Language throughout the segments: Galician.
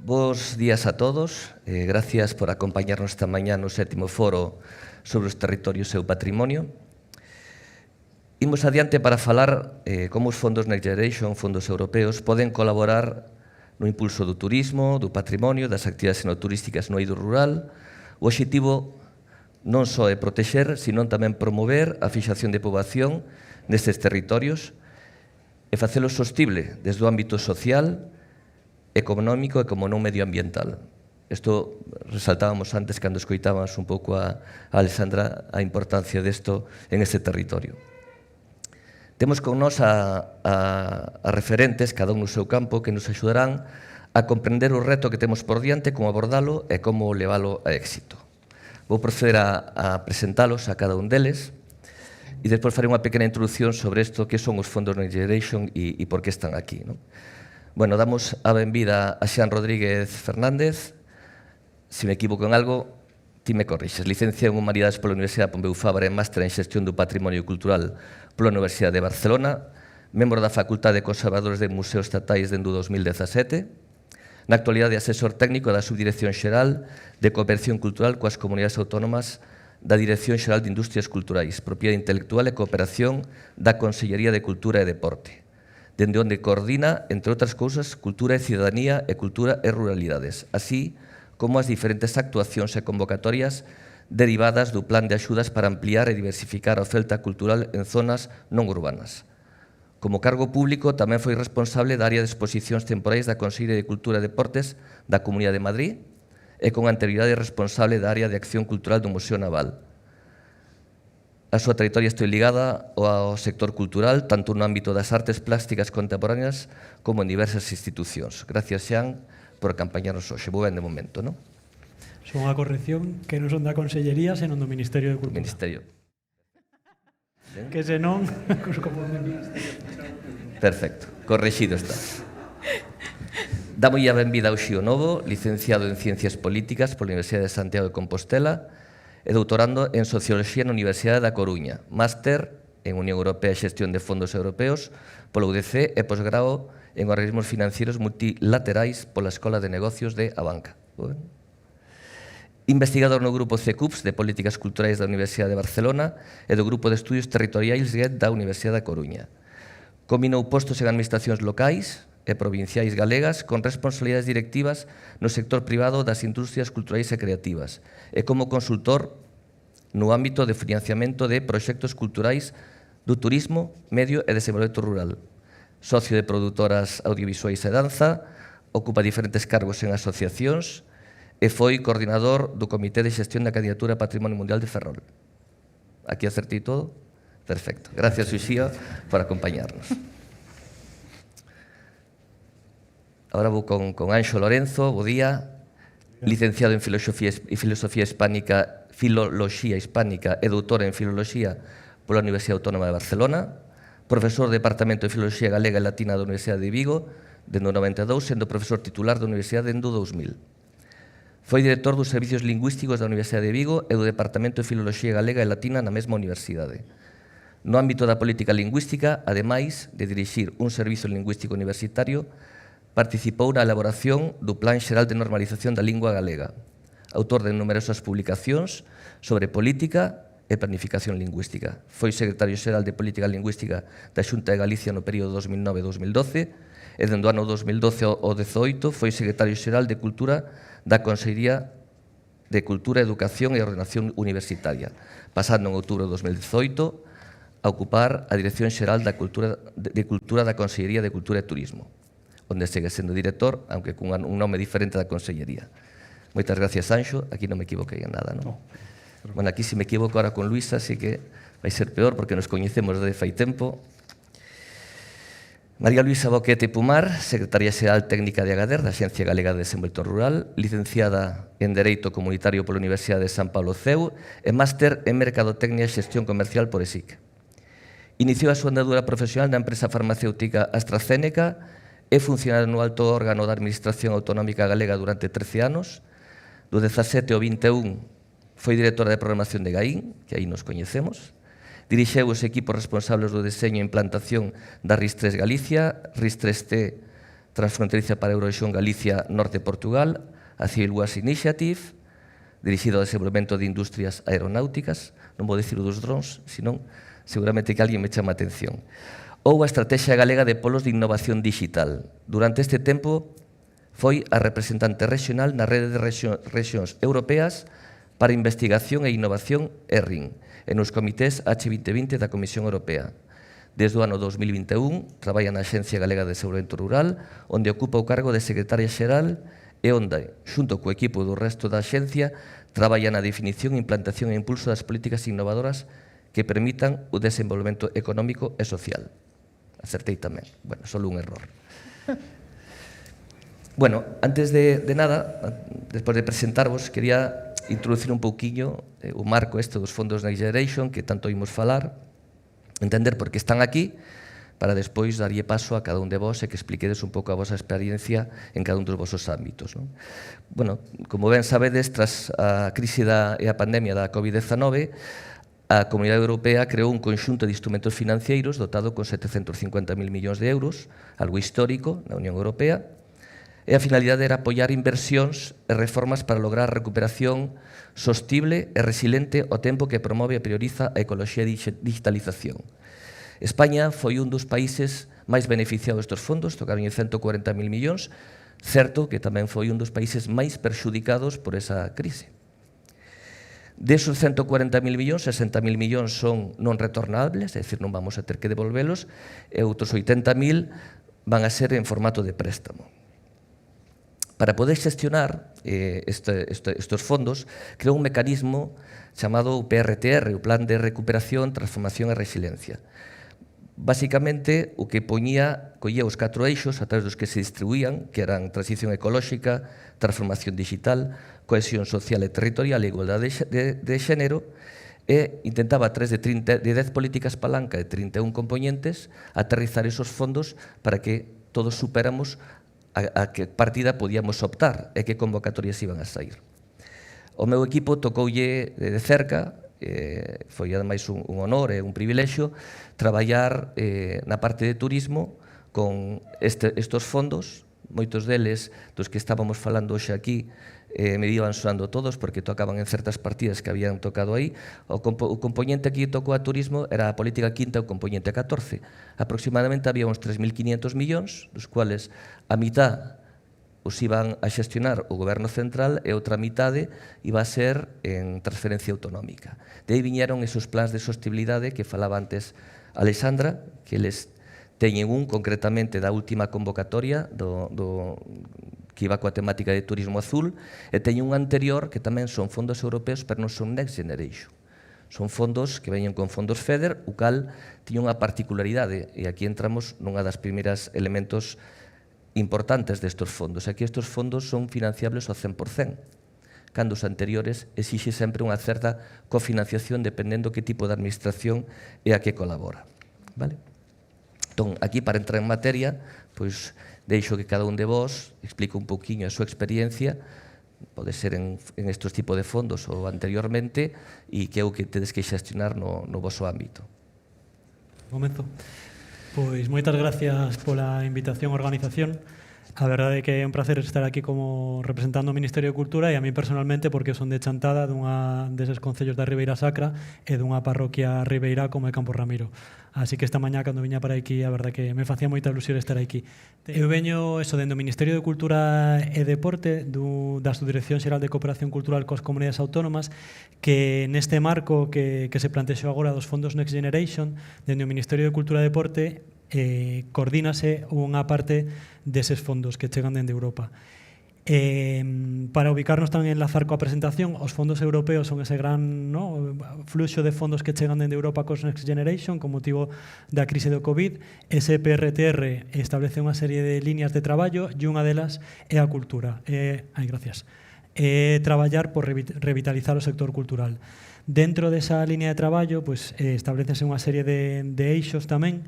Bos días a todos. Gracias por acompañarnos esta mañá no 7º foro sobre os territorios e o patrimonio. Imos adiante para falar como os fondos Next Generation, fondos europeos, poden colaborar no impulso do turismo, do patrimonio, das actividades enoturísticas no eido rural. O obxectivo non só é protexer, sino tamén promover a fixación de poboación nestes territorios e facelo sostible desde o ámbito social, económico e como non medioambiental. Isto resaltábamos antes cando escoitábamos un pouco a Alexandra a importancia desto en este territorio. Temos con nós a referentes, cada un no seu campo, que nos axudarán a comprender o reto que temos por diante, como abordalo e como leválo a éxito. Vou proceder a presentalos a cada un deles e despois farei unha pequena introducción sobre isto, que son os fondos Next Generation e por que están aquí, non? Bueno, damos a benvida a Xan Rodríguez Fernández. Se me equivoco en algo, ti me corrixes. Licenciado en Humanidades pola Universidade Pompeu Fabra e máster en Xestión do Patrimonio Cultural pola Universidade de Barcelona, membro da Facultade de Conservadores de Museos Estatais dende o 2017, na actualidade asesor técnico da Subdirección Xeral de Cooperación Cultural coas Comunidades Autónomas da Dirección Xeral de Industrias Culturais, Propiedade Intelectual e Cooperación da Consellería de Cultura e Deporte, dende onde coordina, entre outras cousas, Cultura e Cidadanía e Cultura e Ruralidades, así como as diferentes actuacións e convocatorias derivadas do Plan de Axudas para ampliar e diversificar a oferta cultural en zonas non urbanas. Como cargo público, tamén foi responsable da área de exposicións temporais da Consellería de Cultura e Deportes da Comunidade de Madrid e con anterioridade responsable da área de Acción Cultural do Museo Naval. A súa trayectoria está ligada ao sector cultural, tanto no ámbito das artes plásticas contemporáneas como en diversas institucións. Gracias, Xan, por acompañarnos hoxe. Vou ben de momento, non? Son unha corrección que non son da Consellería, senón do Ministerio de Cultura. Ministerio. Que senón... Perfecto, correxido está. Damolle a benvida ao Xío Novo, licenciado en Ciencias Políticas pola Universidade de Santiago de Compostela e doutorando en Socioloxía na Universidade da Coruña, máster en Unión Europea e Xestión de Fondos Europeos pola UDC e posgrado en organismos financieros multilaterais pola Escola de Negocios de Abanca. Investigador no Grupo CECUPS de Políticas Culturais da Universidade de Barcelona e do Grupo de Estudios Territoriais GET da Universidade da Coruña. Combinou postos en administracións locais e provinciais galegas con responsabilidades directivas no sector privado das industrias culturais e creativas e como consultor no ámbito de financiamento de proxectos culturais do turismo, medio e desenvolvemento rural. Socio de produtoras audiovisuais e danza, ocupa diferentes cargos en asociacións e foi coordinador do Comité de Xestión da Candidatura Patrimonio Mundial de Ferrol. Aquí acertei todo? Perfecto. Gracias, Uxía, por acompañarnos. Ahora vou con Anxo Lorenzo, bo día, licenciado en Filoloxía Hispánica e doutor en Filoloxía pola Universidade Autónoma de Barcelona, profesor do Departamento de Filoloxía Galega e Latina da Universidade de Vigo, dende o 92, sendo profesor titular da Universidade dende o 2000. Foi director dos Servicios Lingüísticos da Universidade de Vigo e do Departamento de Filoloxía Galega e Latina na mesma universidade. No ámbito da política lingüística, ademais de dirixir un servizo lingüístico universitario, participou na elaboración do Plan Xeral de Normalización da Lingua Galega, autor de numerosas publicacións sobre política e planificación lingüística. Foi secretario xeral de Política Lingüística da Xunta de Galicia no período 2009-2012 e dende o ano 2012 ao 2018 foi secretario xeral de Cultura da Consellería de Cultura, Educación e Ordenación Universitaria, pasando en outubro de 2018 a ocupar a Dirección Xeral de Cultura da Consellería de Cultura e Turismo, onde segue sendo director, aunque cun nome diferente da Consellería. Moitas gracias, Anxo. Aquí non me equivoquei en nada, non? Bueno, aquí se me equivoco ahora con Luisa, así que vai ser peor, porque nos coñecemos desde fai tempo. María Luisa Boquete Pumar, secretaria xeral técnica de Agader, da Axencia Galega de Desenvolvemento Rural, licenciada en Dereito Comunitario pola Universidade de San Pablo CEU e máster en Mercadotecnia e Xestión Comercial por ESIC. Iniciou a súa andadura profesional na empresa farmacéutica AstraZeneca e funcionario no alto órgano da Administración Autonómica Galega durante 13 anos. Do 17 ao 21 foi directora de programación de GAIN, que aí nos coñecemos. Dirixeu os equipos responsables do deseño e implantación da RIS3 Galicia, RIS3T transfronteriza para a Eurorexión Galicia Norte de Portugal, a Civil Wars Initiative, dirixido ao desenvolvemento de industrias aeronáuticas, non vou dicir dos drones, senón seguramente que alguén me chama a atención. Ou a Estrategia Galega de Polos de Innovación Digital. Durante este tempo foi a representante regional na rede de rexións europeas para investigación e innovación ERRIN, e nos comités H2020 da Comisión Europea. Desde o ano 2021, traballa na Axencia Galega de Desenvolvemento Rural, onde ocupa o cargo de secretaria xeral e onde, xunto co equipo do resto da Axencia, traballa na definición, implantación e impulso das políticas innovadoras que permitan o desenvolvemento económico e social. Acertei tamén. Bueno, só un error. Bueno, antes de nada, despois de presentarvos, quería introducir un pouquiño o marco este dos fondos Next Generation, que tanto imos falar, entender por que están aquí, para despois darlle paso a cada un de vos e que expliquedes un pouco a vosa experiencia en cada un dos vosos ámbitos. Bueno, como ben sabedes, tras a crise e a pandemia da COVID-19, a Comunidade Europea creou un conxunto de instrumentos financeiros dotado con 750.000 millóns de euros, algo histórico na Unión Europea, e a finalidade era apoiar inversións e reformas para lograr a recuperación sostible e resiliente ao tempo que promove e prioriza a ecoloxía e digitalización. España foi un dos países máis beneficiados destes fondos, tocaron en 140.000 millóns, certo que tamén foi un dos países máis perxudicados por esa crise. Desos 140.000 millóns, 60.000 millóns son non retornables, é dicir, non vamos a ter que devolvelos, e outros 80.000 van a ser en formato de préstamo. Para poder xestionar estes fondos, creou un mecanismo chamado o PRTR, o Plan de Recuperación, Transformación e Resiliencia. Básicamente, o que collía os 4 eixos a través dos que se distribuían, que eran transición ecolóxica, transformación digital, cohesión social e territorial e igualdade de xénero, e intentaba, a través de 10 políticas palanca de 31 componentes, aterrizar esos fondos para que todos superamos a que partida podíamos optar e que convocatorias iban a sair. O meu equipo tocoulle de cerca, foi ademais un honor e un privilexio, traballar na parte de turismo con estes fondos, moitos deles dos que estábamos falando hoxe aquí, me iban sonando todos porque tocaban en certas partidas que habían tocado aí. O componente que tocou a turismo era a política quinta e o componente 14. Aproximadamente había uns 3.500 millóns, dos cuales a mitad os iban a xestionar o Goberno Central e outra mitade iba a ser en transferencia autonómica. De aí viñeron esos plans de sostenibilidade que falaba antes Alexandra, que eles teñen un concretamente da última convocatoria que iba coa temática de turismo azul, e teñen un anterior que tamén son fondos europeos, pero non son Next Generation. Son fondos que veñen con fondos FEDER, o cal tiña unha particularidade, e aquí entramos nunha das primeiras elementos importantes destes fondos. Aquí estes fondos son financiables ao 100%, cando os anteriores exixe sempre unha certa cofinanciación dependendo que tipo de administración é a que colabora. Vale? Entón, aquí, para entrar en materia, pois deixo que cada un de vos explique un pouquiño a súa experiencia, pode ser en estes tipos de fondos ou anteriormente, e que é o que tedes que xestionar no voso ámbito. Momento. Pois moitas gracias pola invitación á organización. A verdade é que é un placer estar aquí como representando o Ministerio de Cultura e a mí personalmente porque son de Chantada, dunha deses concellos da Ribeira Sacra e dunha parroquia ribeirá como é Campo Ramiro. Así que esta mañá, cando viña para aquí, a verdade que me facía moita ilusión estar aquí. Eu veño dentro do Ministerio de Cultura e Deporte, da Subdirección Xeral de Cooperación Cultural coas Comunidades Autónomas, que neste marco que se plantexou agora dos fondos Next Generation, dentro do Ministerio de Cultura e Deporte, coordínase unha parte deses fondos que chegan dende Europa. Para ubicarnos tamén enlazar coa presentación, os fondos europeos son ese gran fluxo de fondos que chegan dende Europa cos Next Generation con motivo da crise do COVID. Ese PRTR establece unha serie de líneas de traballo e unha delas é a cultura. Gracias. Traballar por revitalizar o sector cultural. Dentro desa línea de traballo, establecese unha serie de eixos tamén.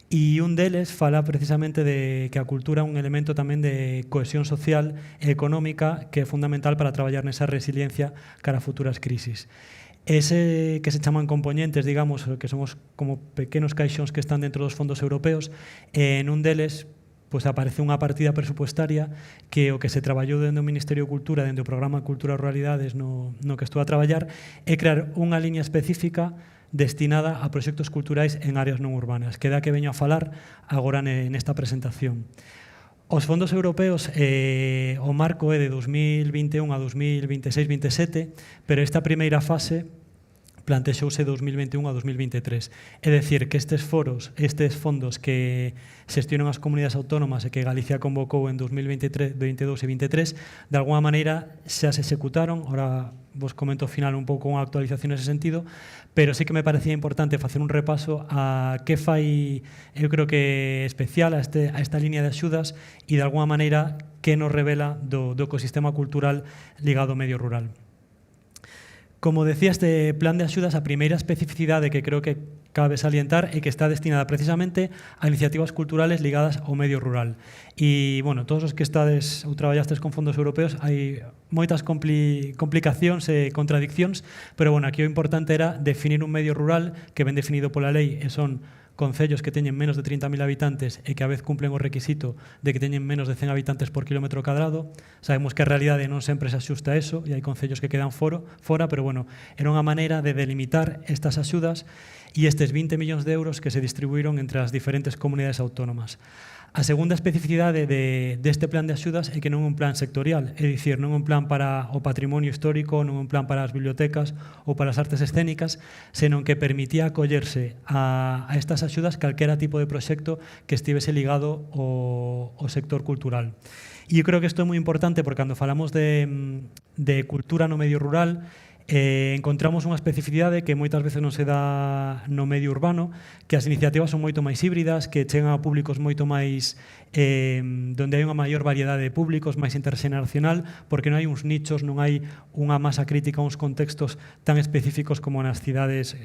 E un deles fala precisamente de que a cultura é un elemento tamén de cohesión social e económica que é fundamental para traballar nesa resiliencia cara a futuras crisis. Ese que se chaman componentes, digamos, que son os como pequenos caixóns que están dentro dos fondos europeos, en un deles pois aparece unha partida presupuestaria que o que se traballou dentro do Ministerio de Cultura, dentro do programa Cultura e Ruralidades no que estou a traballar, é crear unha liña específica destinada a proxectos culturais en áreas non urbanas, que é da que veño a falar agora nesta presentación. Os fondos europeos, o marco é de 2021 a 2026-27, pero esta primeira fase plantexouse 2021 a 2023. É dicir, que estes fondos que xestionan as comunidades autónomas e que Galicia convocou en 2023, 22 e 23, de alguna maneira xa se executaron. Ora vos comento ao final un pouco unha actualización nese sentido, pero sí que me parecía importante facer un repaso a que fai, eu creo que especial a esta liña de axudas e de alguna maneira que nos revela do ecosistema cultural ligado ao medio rural. Como decía, este plan de axudas, a primeira especificidade que creo que cabe salientar é que está destinada precisamente a iniciativas culturales ligadas ao medio rural. E, bueno, todos os que estades ou traballastes con fondos europeos hai moitas complicacións e contradiccións, pero, bueno, aquí o importante era definir un medio rural que ben definido pola lei e son concellos que teñen menos de 30.000 habitantes e que a vez cumplen o requisito de que teñen menos de 100 habitantes por kilómetro cadrado. Sabemos que a realidade non sempre se axusta a eso e hai concellos que quedan fora, pero bueno, era unha maneira de delimitar estas axudas e estes 20 millóns de euros que se distribuíron entre as diferentes comunidades autónomas. A segunda especificidade deste plan de axudas é que non é un plan sectorial, é dicir, non é un plan para o patrimonio histórico, non é un plan para as bibliotecas ou para as artes escénicas, senón que permitía acollerse a estas axudas calquera tipo de proxecto que estivese ligado ao sector cultural. E eu creo que isto é moi importante porque cando falamos de cultura no medio rural, encontramos unha especificidade que moitas veces non se dá no medio urbano, que as iniciativas son moito máis híbridas, que chegan a públicos moito máis donde hai unha maior variedade de públicos, máis interxeneracional, porque non hai uns nichos, non hai unha masa crítica, uns contextos tan específicos como nas cidades,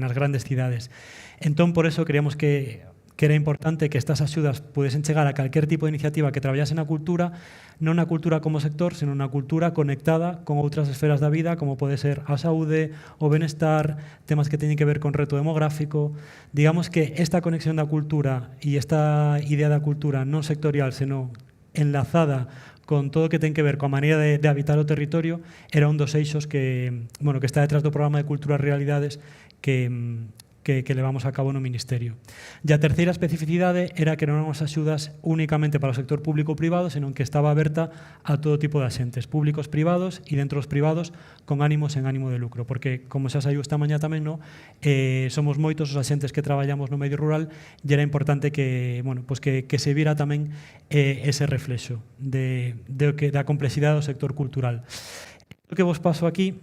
nas grandes cidades. Entón, por eso creíamos que era importante que estas axudas pudesen chegar a calquer tipo de iniciativa que traballase na cultura, non na cultura como sector, senón na cultura conectada con outras esferas da vida, como pode ser a saúde, o benestar, temas que teñen que ver con reto demográfico. Digamos que esta conexión da cultura e esta idea da cultura non sectorial, senón enlazada con todo o que ten que ver coa maneira de habitar o territorio, era un dos eixos que está detrás do programa de Cultura e Realidades que levamos a cabo no Ministerio. E a terceira especificidade era que non eran as axudas únicamente para o sector público ou privado, senón que estaba aberta a todo tipo de axentes, públicos, privados e dentro dos privados con ánimos en ánimo de lucro, porque, como xa saiu esta mañá tamén, somos moitos os axentes que traballamos no medio rural e era importante que se vira tamén ese reflexo da complexidade do sector cultural. O que vos paso aquí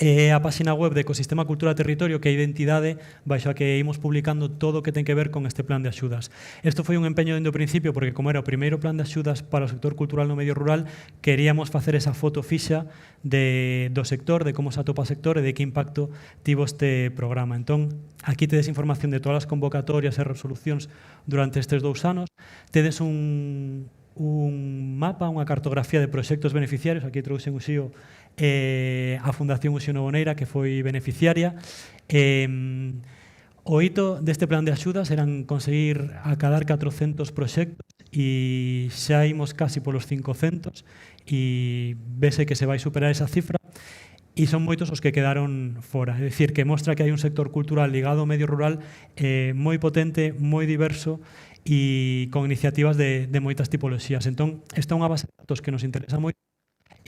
é a página web de Ecosistema Cultura Territorio, que é a identidade baixo a que imos publicando todo o que ten que ver con este plan de axudas. Isto foi un empeño dende o principio, porque como era o primeiro plan de axudas para o sector cultural no medio rural, queríamos facer esa foto fixa do sector, de como se atopa o sector e de que impacto tivo este programa. Entón, aquí tedes información de todas as convocatorias e resolucións durante estes 2 anos. Tedes un mapa, unha cartografía de proxectos beneficiarios. Aquí trouxen o xío a Fundación Uxío Novoneira, que foi beneficiaria. O hito deste plan de axudas eran conseguir acadar 400 proxectos e xa imos casi polos 500 e vese que se vai superar esa cifra e son moitos os que quedaron fora. É dicir, que mostra que hai un sector cultural ligado ao medio rural moi potente, moi diverso e con iniciativas de moitas tipoloxías. Entón, esta é unha base de datos que nos interesa moito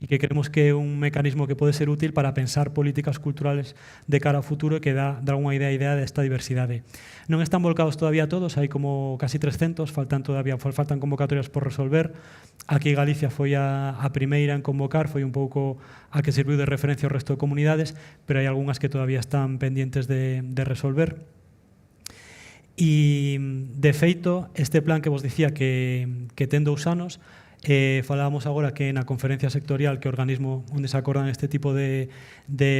e que creemos que é un mecanismo que pode ser útil para pensar políticas culturales de cara ao futuro e que dá unha idea desta diversidade. Non están volcados todavía todos, hai como casi 300, faltan convocatorias por resolver. Aquí Galicia foi a primeira en convocar, foi un pouco a que serviu de referencia ao resto de comunidades, pero hai algunhas que todavía están pendientes de resolver. E, de feito, este plan que vos dicía que ten 2 anos, falábamos agora que na conferencia sectorial, que é o organismo onde se acordan este tipo de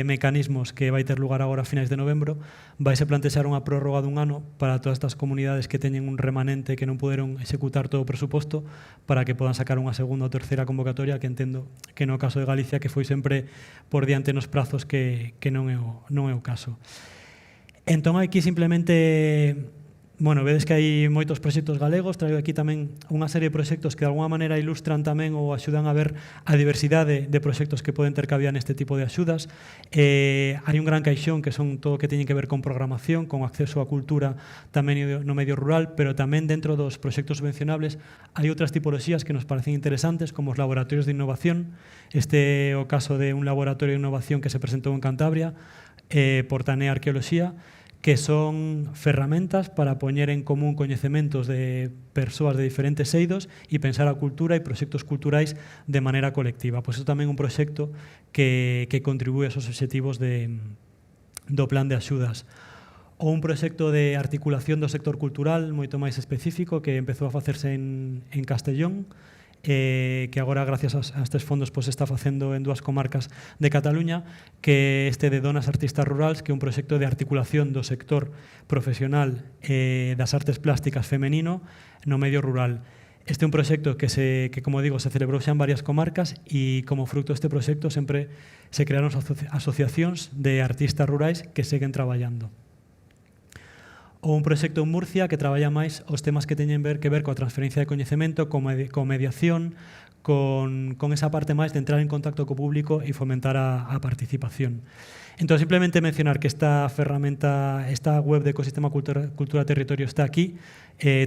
mecanismos que vai ter lugar agora a finais de novembro, vaise plantexar unha prórroga dun ano para todas estas comunidades que teñen un remanente que non puderon executar todo o presuposto, para que podan sacar unha segunda ou terceira convocatoria, que entendo que no caso de Galicia, que foi sempre por diante nos prazos, que non é o caso. Entón, aquí simplemente Bueno, vedes que hai moitos proxectos galegos, traigo aquí tamén unha serie de proxectos que de alguma maneira ilustran tamén ou axudan a ver a diversidade de proxectos que poden ter cabida neste tipo de axudas. Hai un gran caixón que son todo o que teñen que ver con programación, con acceso á cultura tamén no medio rural, pero tamén dentro dos proxectos subvencionables hai outras tipoloxías que nos parecen interesantes, como os laboratorios de innovación. Este é o caso de un laboratorio de innovación que se presentou en Cantabria por Tanea Arqueoloxía, que son ferramentas para poñer en común coñecementos de persoas de diferentes eidos e pensar a cultura e proxectos culturais de maneira colectiva. Pois iso tamén é un proxecto que contribúe aos obxectivos do plan de axudas. Ou un proxecto de articulación do sector cultural moito máis específico que empezou a facerse en Castellón, que agora, gracias a estes fondos, pues, está facendo en 2 comarcas de Cataluña, que este de Donas Artistas Rurals, que é un proxecto de articulación do sector profesional das artes plásticas femenino no medio rural. Este é un proxecto que, como digo, se celebrou xa en varias comarcas e, como fruto deste proxecto, sempre se crearon asociacións de artistas rurais que seguen traballando. Ou un proxecto en Murcia que traballa máis os temas que teñen que ver coa transferencia de coñecemento, con mediación, con esa parte máis de entrar en contacto co público e fomentar a participación. Entón, simplemente mencionar que esta ferramenta, esta web de Ecosistema Cultura Territorio está aquí,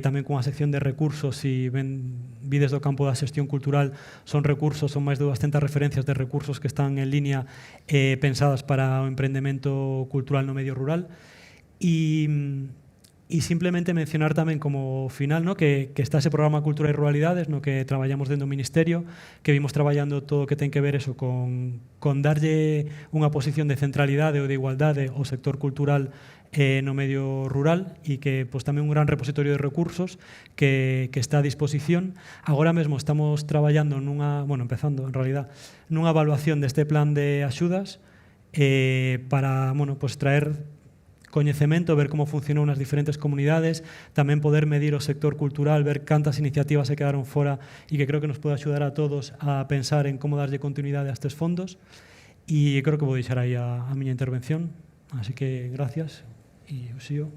tamén cunha sección de recursos, e vides do campo da xestión cultural, son máis de 200 referencias de recursos que están en línea pensadas para o emprendemento cultural no medio rural. E simplemente mencionar tamén como final, ¿no?, que está ese programa Cultura e Ruralidades no que traballamos dentro do Ministerio, que vimos traballando todo o que ten que ver eso con darlle unha posición de centralidade ou de igualdade ao sector cultural no medio rural e que pues, tamén un gran repositorio de recursos que está a disposición. Agora mesmo estamos traballando empezando en realidad, nunha evaluación deste plan de axudas para pues, traer coñecemento, ver como funcionou nas diferentes comunidades, tamén poder medir o sector cultural, ver cantas iniciativas se quedaron fora e que creo que nos pode axudar a todos a pensar en como darlle continuidade a estes fondos. E creo que vou deixar aí a miña intervención. Así que gracias e Uxío.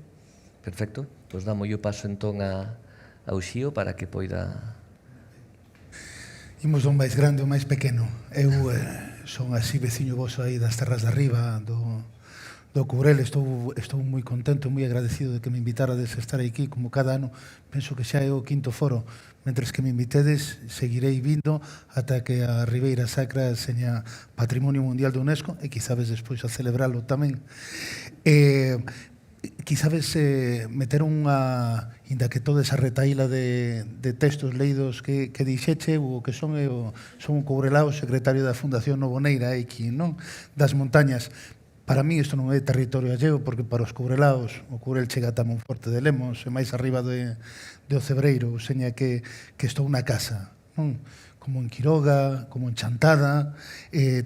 Perfecto. Pois damos o paso entón a Uxío para que poida... Imos do máis grande ao máis pequeno. Eu son así veciño voso aí das terras de arriba, do Courel. Estou moi contento, moi agradecido de que me invitarades a estar aquí como cada ano. Penso que xa é o 5º foro. Mentres que me invitedes, seguirei vindo ata que a Ribeira Sacra seña Patrimonio Mundial da UNESCO e quizabes despois a celebralo tamén. Quizabes meter unha, inda que toda esa retaíla de textos leídos que dixeche, o que son un courelao, secretario da Fundación Novoneira, aquí, non? Das montañas. Para mí isto non é territorio alleo, porque para os courelaos o Courel chega ata Monforte de Lemos e máis arriba de Ocebreiro, seña que estou na casa, non? Como en Quiroga, como en Chantada,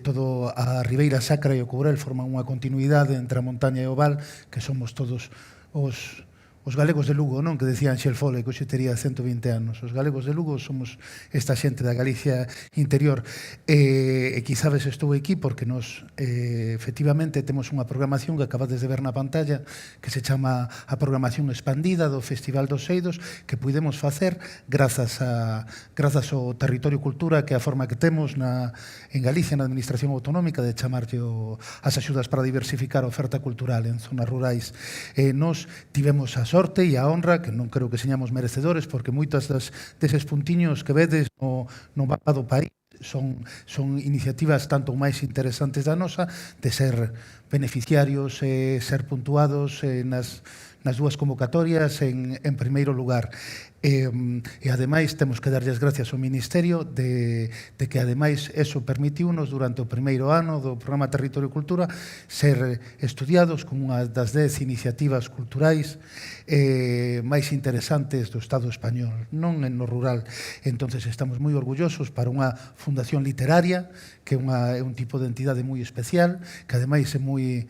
todo a Ribeira Sacra e o Courel forman unha continuidade entre a montaña e o val, que somos todos os galegos de Lugo, non? Que decía Anxel Fole, que hoxe tería 120 anos. Os galegos de Lugo somos esta xente da Galicia interior. E quizabes estou aquí porque nos, efectivamente, temos unha programación que acabades de ver na pantalla que se chama a programación expandida do Festival dos Eidos, que pudemos facer grazas ao Territorio Cultura, que é a forma que temos en Galicia, na Administración Autonómica, de chamarlle as axudas para diversificar a oferta cultural en zonas rurais. Nos tivemos a sorte e a honra, que non creo que señamos merecedores, porque moitas deses puntiños que vedes no mapa do país son iniciativas tanto máis interesantes da nosa, de ser beneficiarios e ser puntuados nas 2 convocatorias en primeiro lugar. E ademais temos que darlles gracias ao Ministerio de que ademais eso permitiunos durante o primeiro ano do programa Territorio e Cultura ser estudiados como unha das 10 iniciativas culturais máis interesantes do Estado español, non en no rural. Entonces estamos moi orgullosos para unha fundación literaria que é un tipo de entidade moi especial, que ademais é moi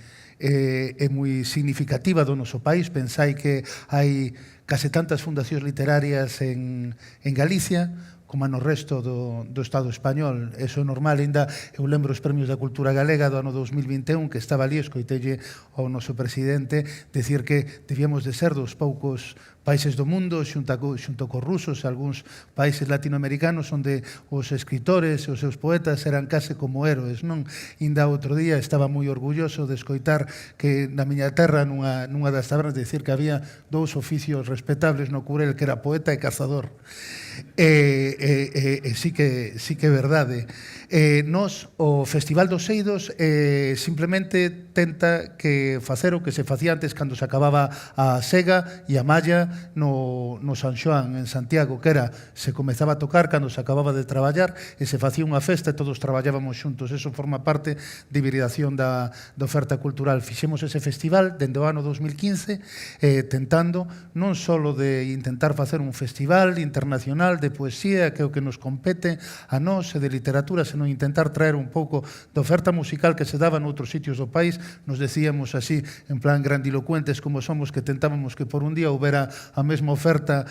significativa do noso país. Pensai que hai case tantas fundacións literarias en Galicia como no resto do Estado español. Eso é normal, ainda eu lembro os premios da cultura galega do ano 2021, que estaba ali, escoitelle ao noso presidente decir que debíamos de ser dos poucos países do mundo, xunto cos rusos e algúns países latinoamericanos, onde os escritores e os seus poetas eran case como héroes, non? Inda outro día estaba moi orgulloso de escoitar que na miña terra, nunha das tabernas, decir que había dous oficios respetables no Courel, que era poeta e cazador. Sí que é verdade. Nos, o Festival dos Eidos, simplemente tenta que facer o que se facía antes cando se acababa a sega e a malla no San Xoán, en Santiago, que era, se comezaba a tocar cando se acababa de traballar e se facía unha festa e todos traballábamos xuntos. Eso forma parte de hibridación da oferta cultural. Fixemos ese festival dende o ano 2015, tentando non só de intentar facer un festival internacional de poesía, que é o que nos compete a nós, e de literatura, senón intentar traer un pouco da oferta musical que se daba noutros sitios do país. Nos decíamos así, en plan grandilocuentes como somos, que tentábamos que por un día houbera a mesma oferta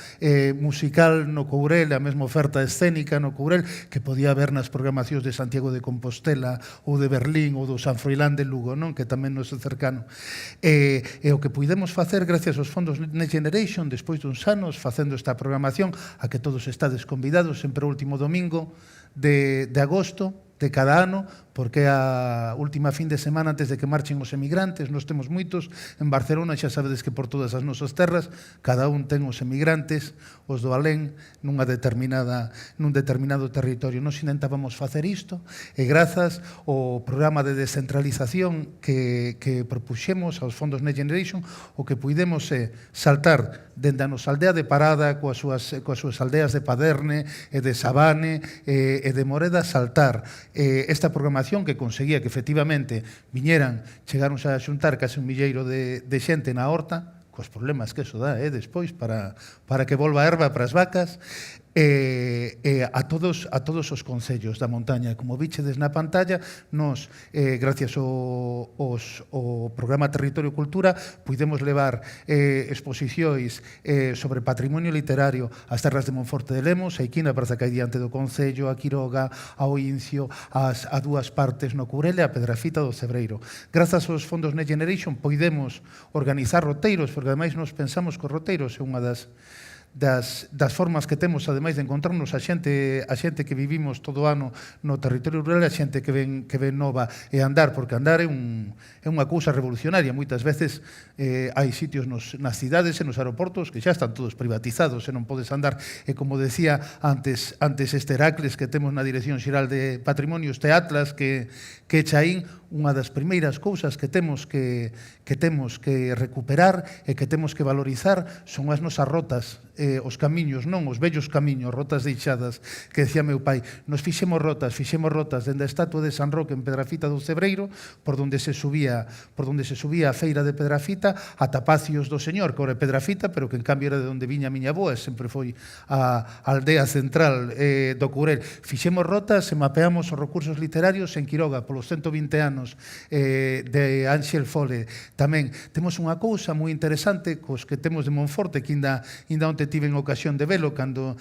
musical no Courel, a mesma oferta escénica no Courel, que podía haber nas programacións de Santiago de Compostela ou de Berlín ou do San Froilán de Lugo, non? Que tamén nos é cercano. E o que puidemos facer gracias aos fondos Next Generation, despois duns anos facendo esta programación, a que todos estades convidados, sempre o último domingo de agosto de cada ano, porque a última fin de semana antes de que marchen os emigrantes. Nós temos moitos en Barcelona, xa sabedes que por todas as nosas terras cada un ten os emigrantes, os do alén, nun determinado territorio. Nós intentábamos facer isto e grazas ao programa de descentralización que propuxemos aos fondos Next Generation, o que puidemos saltar dende a nosa aldea de Parada coas súas aldeas de Paderne e de Sabane e de Moreda, saltar esta programación que conseguía que efectivamente chegaron a xuntar case un milleiro de xente na horta, cos problemas que eso dá despois para que volva a erva para as vacas, a todos os concellos da montaña. Como vichedes na pantalla, nos, gracias ao programa Territorio Cultura, puidemos levar exposicións sobre patrimonio literario ás terras de Monforte de Lemos, a Iquina, Praza que hai diante do Concello, a Quiroga, ao Incio, a dúas partes no Courel e a Pedrafita do Cebreiro. Grazas aos fondos Next Generation poidemos organizar roteiros, porque ademais nos pensamos que os roteiros é unha das formas que temos, ademais de encontrarnos a xente que vivimos todo o ano no territorio rural, a xente que ven nova e andar, porque andar é unha cousa revolucionaria. Moitas veces hai sitios nas cidades e nos aeroportos que xa están todos privatizados e non podes andar. E como decía antes este Heracles que temos na Dirección Xeral de Patrimonio, este Atlas que Chaín, unha das primeiras cousas que temos que recuperar e que temos que valorizar son as nosas rotas, os camiños, non os vellos camiños, rotas deixadas, que decía meu pai. Nos fixemos rotas dende a estatua de San Roque en Pedrafita do Cebreiro, por donde se subía a feira de Pedrafita, ata Pacios do Señor, que ora é Pedrafita, pero que en cambio era de onde viña a miña avoa, sempre foi a aldea central do Courel. Fixemos rotas e mapeamos os recursos literarios en Quiroga, polos 120 anos de Ángel Fole. Tamén temos unha cousa moi interesante cos que temos de Monforte, que ainda onte tiven ocasión de velo cando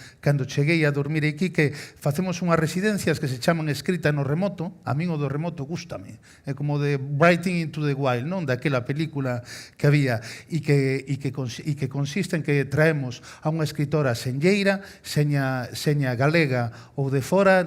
cheguei a dormir aquí, que facemos unhas residencias que se chaman Escrita no Remoto. A min o do remoto gústame, é como de Writing into the Wild, non? Daquela película que había, e que consiste en que traemos a unha escritora senlleira, seña galega ou de fora,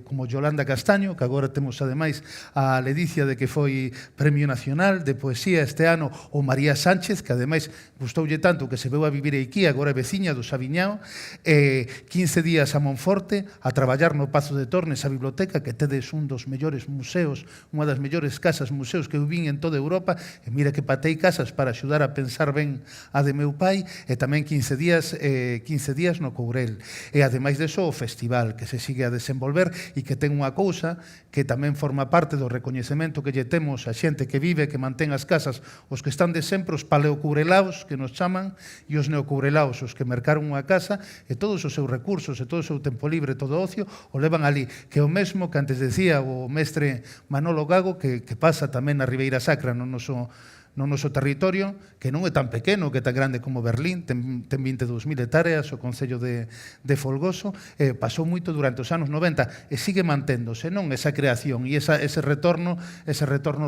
como Yolanda Castaño, que agora temos ademais a ledicia de que foi Premio Nacional de Poesía este ano, ou María Sánchez, que ademais gustoulle tanto que se veu a vivir aquí, agora é veciña do Sabiñao, 15 días a Monforte, a traballar no Pazo de Tornes, a biblioteca, que tedes un dos mellores museos, unha das mellores casas museos que eu vin en toda Europa, e mira que patei casas para axudar a pensar ben a de meu pai, e tamén 15 días no Courel. E ademais deso, o festival, que se sigue a desenvolver e que ten unha cousa que tamén forma parte do recoñecemento que lle temos a xente que vive, que mantén as casas, os que están de sempre, os paleocourelaos, que nos chaman, e os neocourelaos, os que mercaron unha casa e todos os seus recursos e todo o seu tempo libre, todo o ocio, o levan ali, que é o mesmo que antes decía o mestre Manolo Gago, que pasa tamén na Ribeira Sacra, no no noso territorio, que non é tan pequeno, que é tan grande como Berlín, ten 22.000 hectáreas, o Concello de Folgoso, pasou moito durante os anos 90 e sigue manténdose, non? Esa creación e ese retorno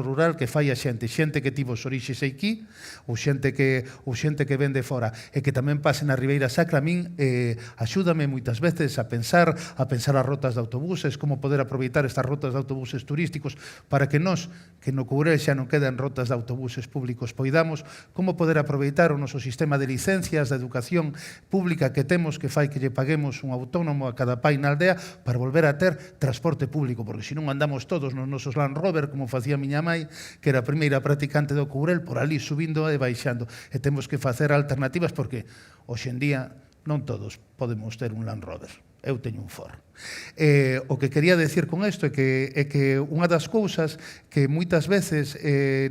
rural que fai a xente que tivo os orixes aquí, ou xente que ven de fora, e que tamén pase na Ribeira Sacra. A min axúdame moitas veces a pensar as rotas de autobuses, como poder aproveitar estas rotas de autobuses turísticos para que nós, que no Courel xa non quedan rotas de autobuses públicos, poidamos como poder aproveitar o noso sistema de licencias de educación pública que temos, que fai que lle paguemos un autónomo a cada pai na aldea para volver a ter transporte público, porque se non andamos todos nos nosos Land Rover, como facía miña mai, que era a primeira practicante do Courel, por ali subindo e baixando, e temos que facer alternativas, porque hoxe en día non todos podemos ter un Land Rover. Eu teño un Ford. O que quería decir con isto é que unha das cousas que moitas veces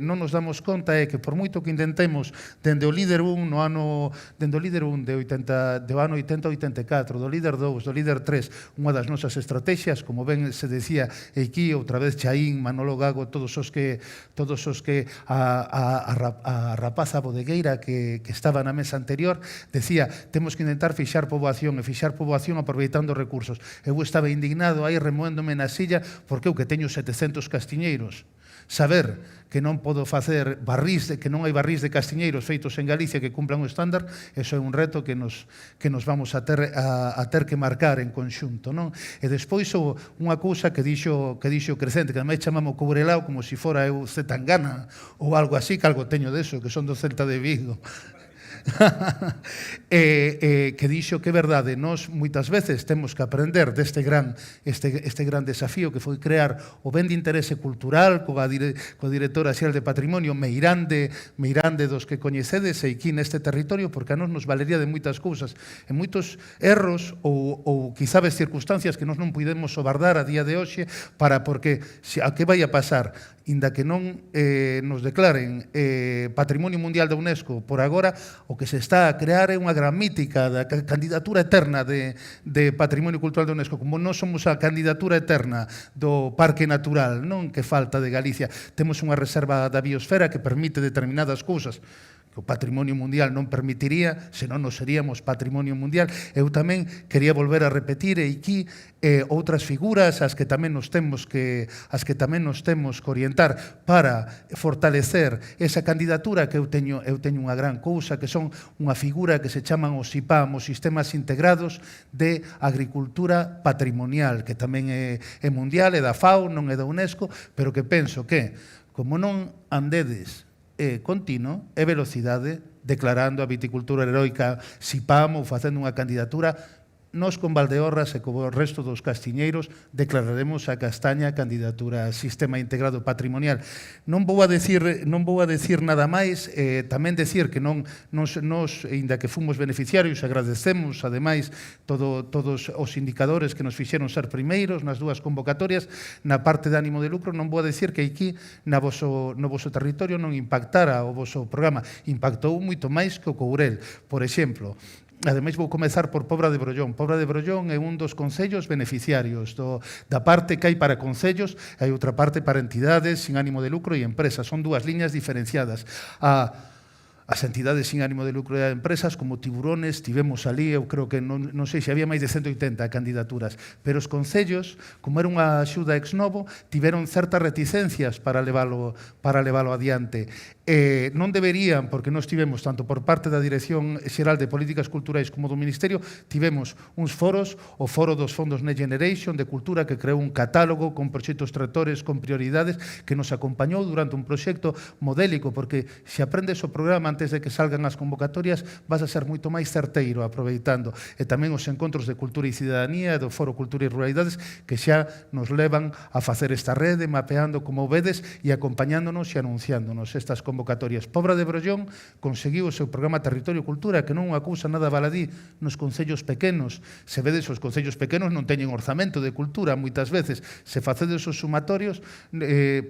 non nos damos conta é que por moito que intentemos dende o líder 1 do ano 80 84, do líder 2, do líder 3, unha das nosas estrategias, como ben se decía aquí outra vez Chaín, Manolo Gago, todos os que a rapaza bodegueira que estaba na mesa anterior, decía, temos que intentar fixar poboación aproveitando recursos. Eu estaba indignado aí remoéndome na silla porque eu que teño 700 castiñeiros, saber que non podo facer que non hai barrís de castiñeiros feitos en Galicia que cumplan o estándar, eso é un reto que nos vamos a ter que marcar en conxunto, non? E despois unha cousa que dixo Crecente, que me chamamos Courelao como se fora eu Zetangana ou algo así, que algo teño deso, que son do Celta de Vigo. Que dixo que é verdade, nós moitas veces temos que aprender deste gran desafío que foi crear o ben de interese cultural coa directora xeral de Patrimonio Meirande dos que coñecedes aquí neste territorio, porque a nos valería de moitas cousas, en moitos erros ou quizabes circunstancias que nós non podemos sobardar a día de hoxe, porque a que vai a pasar, inda que non nos declaren Patrimonio Mundial da UNESCO por agora, o que se está a crear é unha gran mítica da candidatura eterna de Patrimonio Cultural da UNESCO, como non somos a candidatura eterna do Parque Natural, non, que falta de Galicia. Temos unha reserva da biosfera que permite determinadas cousas que o Patrimonio Mundial non permitiría, senón nos seríamos Patrimonio Mundial. Eu tamén quería volver a repetir aquí outras figuras as que tamén nos temos que orientar para fortalecer esa candidatura que eu teño unha gran cousa, que son unha figura que se chaman os SIPAM, os Sistemas Integrados de Agricultura Patrimonial, que tamén é mundial, é da FAO, non é da UNESCO, pero que penso que, como non andedes continuo e velocidade declarando a viticultura heroica SIPAM ou facendo unha candidatura, nos con Valdeorras e co resto dos castiñeiros declararemos a castaña candidatura a Sistema Integrado Patrimonial. Non vou a decir nada máis, tamén decir que nos, inda que fomos beneficiarios, agradecemos, ademais, todos os indicadores que nos fixeron ser primeiros nas dúas convocatorias, na parte de ánimo de lucro. Non vou a decir que aquí no voso territorio non impactara o voso programa, impactou moito máis que o Courel. Por exemplo, ademais, vou comezar por Pobra de Brollón. Pobra de Brollón é un dos concellos beneficiarios da parte que hai para concellos, hai outra parte para entidades sin ánimo de lucro e empresas. Son dúas liñas diferenciadas. As entidades sin ánimo de lucro e empresas, como Tiburones, tivemos ali, eu creo que non sei se había máis de 180 candidaturas, pero os concellos, como era unha axuda ex novo, tiveron certas reticencias para levalo adiante. Non deberían, porque nós tivemos, tanto por parte da Dirección Xeral de Políticas Culturais como do Ministerio, tivemos uns foros, o foro dos fondos Next Generation de Cultura, que creou un catálogo con proxectos tractores, con prioridades, que nos acompañou durante un proxecto modélico, porque se aprendes o programa antes de que salgan as convocatorias, vas a ser moito máis certeiro aproveitando. E tamén os encontros de Cultura e Cidadanía do Foro Cultura e Ruralidades, que xa nos levan a facer esta rede, mapeando como vedes e acompañándonos e anunciándonos estas convocatorias. Pobra de Brollón conseguiu o seu programa Territorio Cultura, que non é unha cousa nada baladí nos concellos pequenos. Se vedes, os concellos pequenos non teñen orzamento de cultura moitas veces. Se facedes os sumatorios,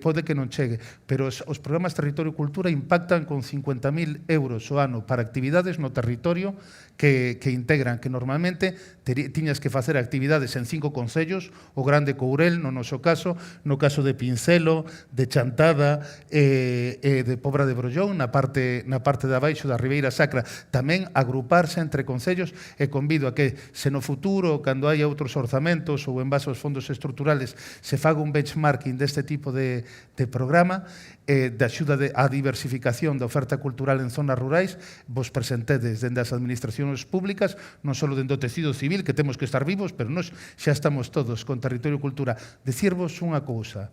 pode que non chegue. Pero os programas Territorio Cultura impactan con 50.000 euros o ano para actividades no territorio que integran, que normalmente tiñas que facer actividades en 5 concellos, o Grande Courel, no noso caso, no caso de Pincelo, de Chantada, de Pobra de Brollón, na parte de abaixo da Ribeira Sacra, tamén agruparse entre concellos, e convido a que, se no futuro, cando hai outros orzamentos ou en base aos fondos estruturales, se faga un benchmarking deste tipo de programa, de axuda á diversificación da oferta cultural en zonas rurais, vos presentedes dende as administracións públicas, non só dende o tecido civil, que temos que estar vivos, pero nós xa estamos todos con Territorio e Cultura. Dicirvos unha cousa,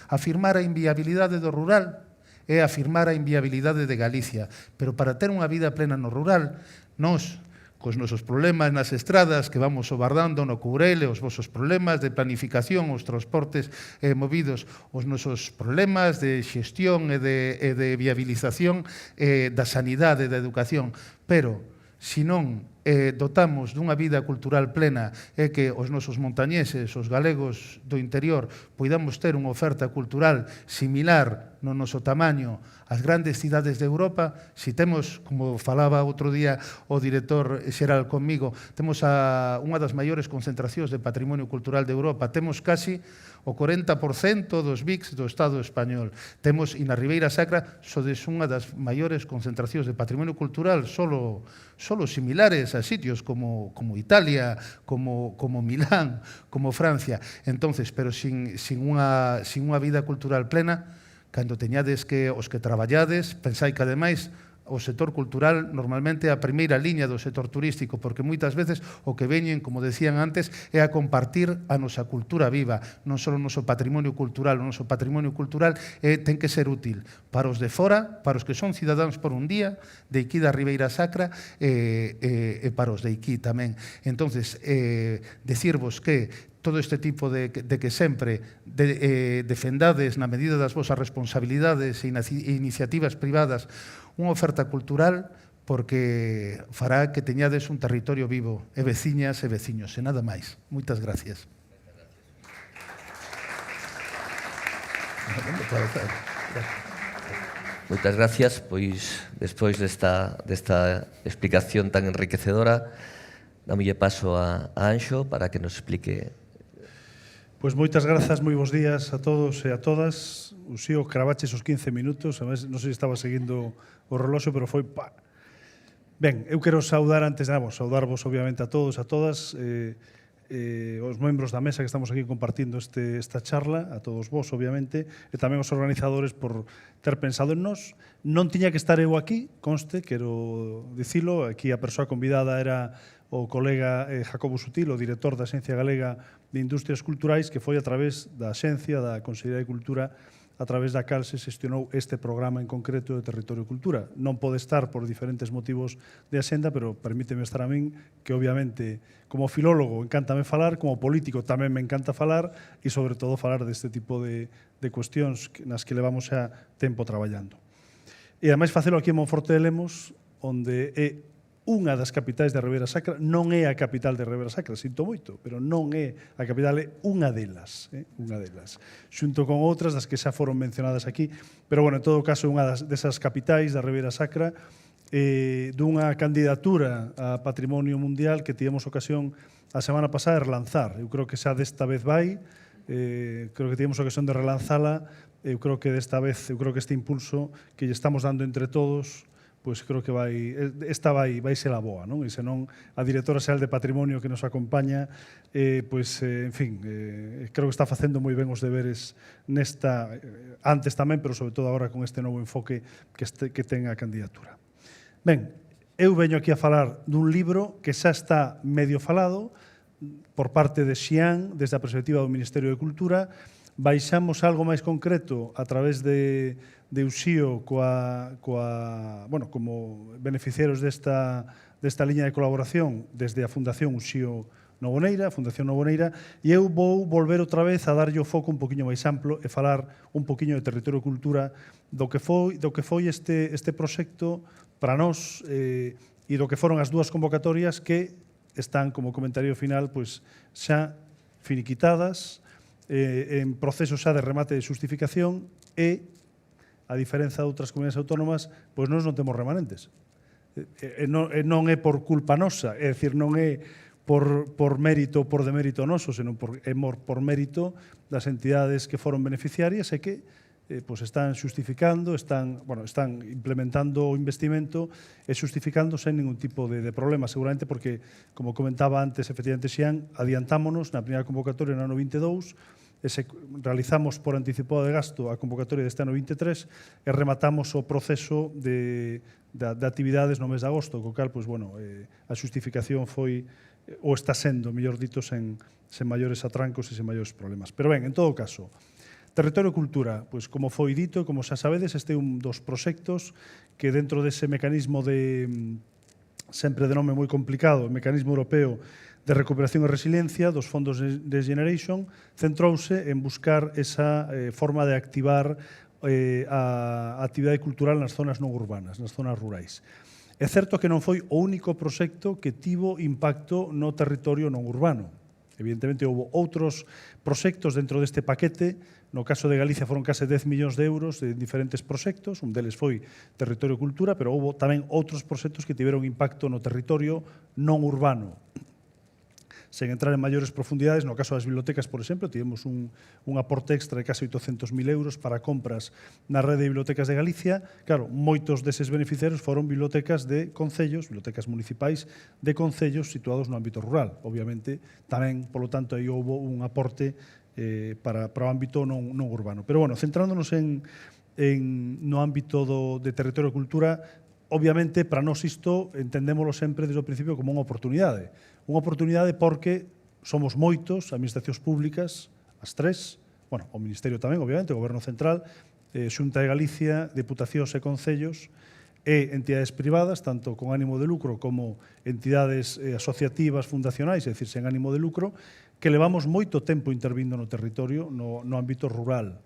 afirmar a inviabilidade do rural é afirmar a inviabilidade de Galicia, pero para ter unha vida plena no rural, nós, cos nosos problemas nas estradas que vamos sobardando no Courel, os vosos problemas de planificación, os transportes movidos, os nosos problemas de xestión e de viabilización da sanidade e da educación, pero se non dotamos dunha vida cultural plena e que os nosos montañeses, os galegos do interior, poidamos ter unha oferta cultural similar no noso tamaño ás grandes cidades de Europa, se temos, como falaba outro día o director xeral conmigo, temos unha das maiores concentracións de patrimonio cultural de Europa, temos casi o 40% dos BICs do Estado español. Temos, e na Ribeira Sacra, sodes unha das maiores concentracións de patrimonio cultural, solo similares a sitios como Italia, como Milán, como Francia. Entonces, pero sin unha vida cultural plena, cando teñades que os que traballades, pensai que ademais o sector cultural normalmente é a primeira liña do sector turístico, porque moitas veces o que veñen, como decían antes, é a compartir a nosa cultura viva, non só o noso patrimonio cultural, o noso patrimonio cultural ten que ser útil para os de fora, para os que son cidadáns por un día, de aquí da Ribeira Sacra, e para os de aquí tamén. Entonces, decirvos que todo este tipo de que sempre defendades na medida das vosas responsabilidades e iniciativas privadas unha oferta cultural, porque fará que teñades un territorio vivo, e veciñas e veciños, e nada máis. Moitas gracias. Moitas gracias, pois despois desta explicación tan enriquecedora, dámolle paso a Anxo para que nos explique. Pois moitas grazas, moi bons días a todos e a todas. Uxío, cravaches os 15 minutos, además, non sei se estaba seguindo o reloxo, pero foi pa. Ben, eu quero saudar antes de nada, saudarvos obviamente a todos, a todas, os membros da mesa que estamos aquí compartindo esta charla, a todos vos, obviamente, e tamén os organizadores por ter pensado en nós. Non tiña que estar eu aquí, conste, quero dicilo, aquí a persoa convidada era o colega Jacobo Sutil, o director da Axencia Galega de Industrias Culturais, que foi a través da Axencia da Consellería de Cultura, a través da cal se xestionou este programa en concreto de Territorio e Cultura. Non pode estar por diferentes motivos de axenda, pero permíteme estar a min, que obviamente, como filólogo, encántame falar, como político tamén me encanta falar, e sobre todo falar deste tipo de cuestións nas que levamos xa tempo traballando. E ademais facelo aquí en Monforte de Lemos, onde é unha das capitais da Ribeira Sacra, non é a capital de Ribeira Sacra, sinto moito, pero non é a capital, é unha delas, xunto con outras das que xa foron mencionadas aquí, pero, bueno, en todo caso, unha desas capitais da Ribeira Sacra, dunha candidatura a Patrimonio Mundial que tivemos ocasión a semana pasada de relanzar. Eu creo que xa desta vez vai, creo que tivemos ocasión de relanzala, eu creo que desta vez, eu creo que este impulso que lle estamos dando entre todos, pois creo que esta vai ser a boa, non? E senón a directora xeral de Patrimonio que nos acompaña, pois, en fin, creo que está facendo moi ben os deberes nesta, antes tamén, pero sobre todo agora con este novo enfoque que ten a candidatura. Ben, eu veño aquí a falar dun libro que xa está medio falado por parte de Xián, desde a perspectiva do Ministerio de Cultura. Baixamos algo máis concreto a través de Uxío como beneficiarios desta liña de colaboración desde a Fundación Uxío Novoneira, e eu vou volver outra vez a darlle o foco un poquinho máis amplo e falar un poquinho de Territorio e Cultura, do que foi este proxecto para nós e do que foron as dúas convocatorias que están, como comentario final, pois xa finiquitadas, en proceso xa de remate de xustificación e a diferenza de outras comunidades autónomas, pois nós non temos remanentes. Non é por culpa nosa, é dicir, non é por mérito ou por demérito noso, senón por mérito das entidades que foron beneficiarias e que pois están xustificando, están implementando o investimento e xustificando sen ningún tipo de problema, seguramente porque, como comentaba antes, efectivamente, Xian, adiantámonos na primeira convocatoria no ano 22, realizamos por anticipado de gasto a convocatoria deste ano 23 e rematamos o proceso de actividades no mes de agosto, co cal, pois, bueno, a xustificación foi, ou está sendo, mellor dito, sen maiores atrancos e sen maiores problemas. Pero ben, en todo caso, Territorio e Cultura, pois, como foi dito, como xa sabedes, este é un dos proxectos que dentro dese mecanismo sempre de nome moi complicado, o Mecanismo Europeo de Recuperación e Resiliencia dos fondos Next Generation, centrouse en buscar esa forma de activar a actividade cultural nas zonas non urbanas, nas zonas rurais. É certo que non foi o único proxecto que tivo impacto no territorio non urbano. Evidentemente, houve outros proxectos dentro deste paquete. No caso de Galicia foron case 10 millóns de euros de diferentes proxectos, un deles foi Territorio e Cultura, pero houve tamén outros proxectos que tiveron impacto no territorio non urbano. Sen entrar en maiores profundidades, no caso das bibliotecas, por exemplo, tivemos un aporte extra de case 800.000 euros para compras na rede de bibliotecas de Galicia. Claro, moitos deses beneficiarios foron bibliotecas de concellos, bibliotecas municipais de concellos situados no ámbito rural. Obviamente, tamén, polo tanto, aí houve un aporte para o ámbito non urbano. Pero, bueno, centrándonos no ámbito de Territorio e Cultura, obviamente, para nós isto entendémolo sempre desde o principio como unha oportunidade. Unha oportunidade porque somos moitos, administracións públicas, as tres, bueno, o Ministerio tamén, obviamente, o Goberno Central, Xunta de Galicia, Deputacións e Concellos, e entidades privadas, tanto con ánimo de lucro como entidades asociativas, fundacionais, é dicir, sen ánimo de lucro, que levamos moito tempo intervindo no territorio, no ámbito rural,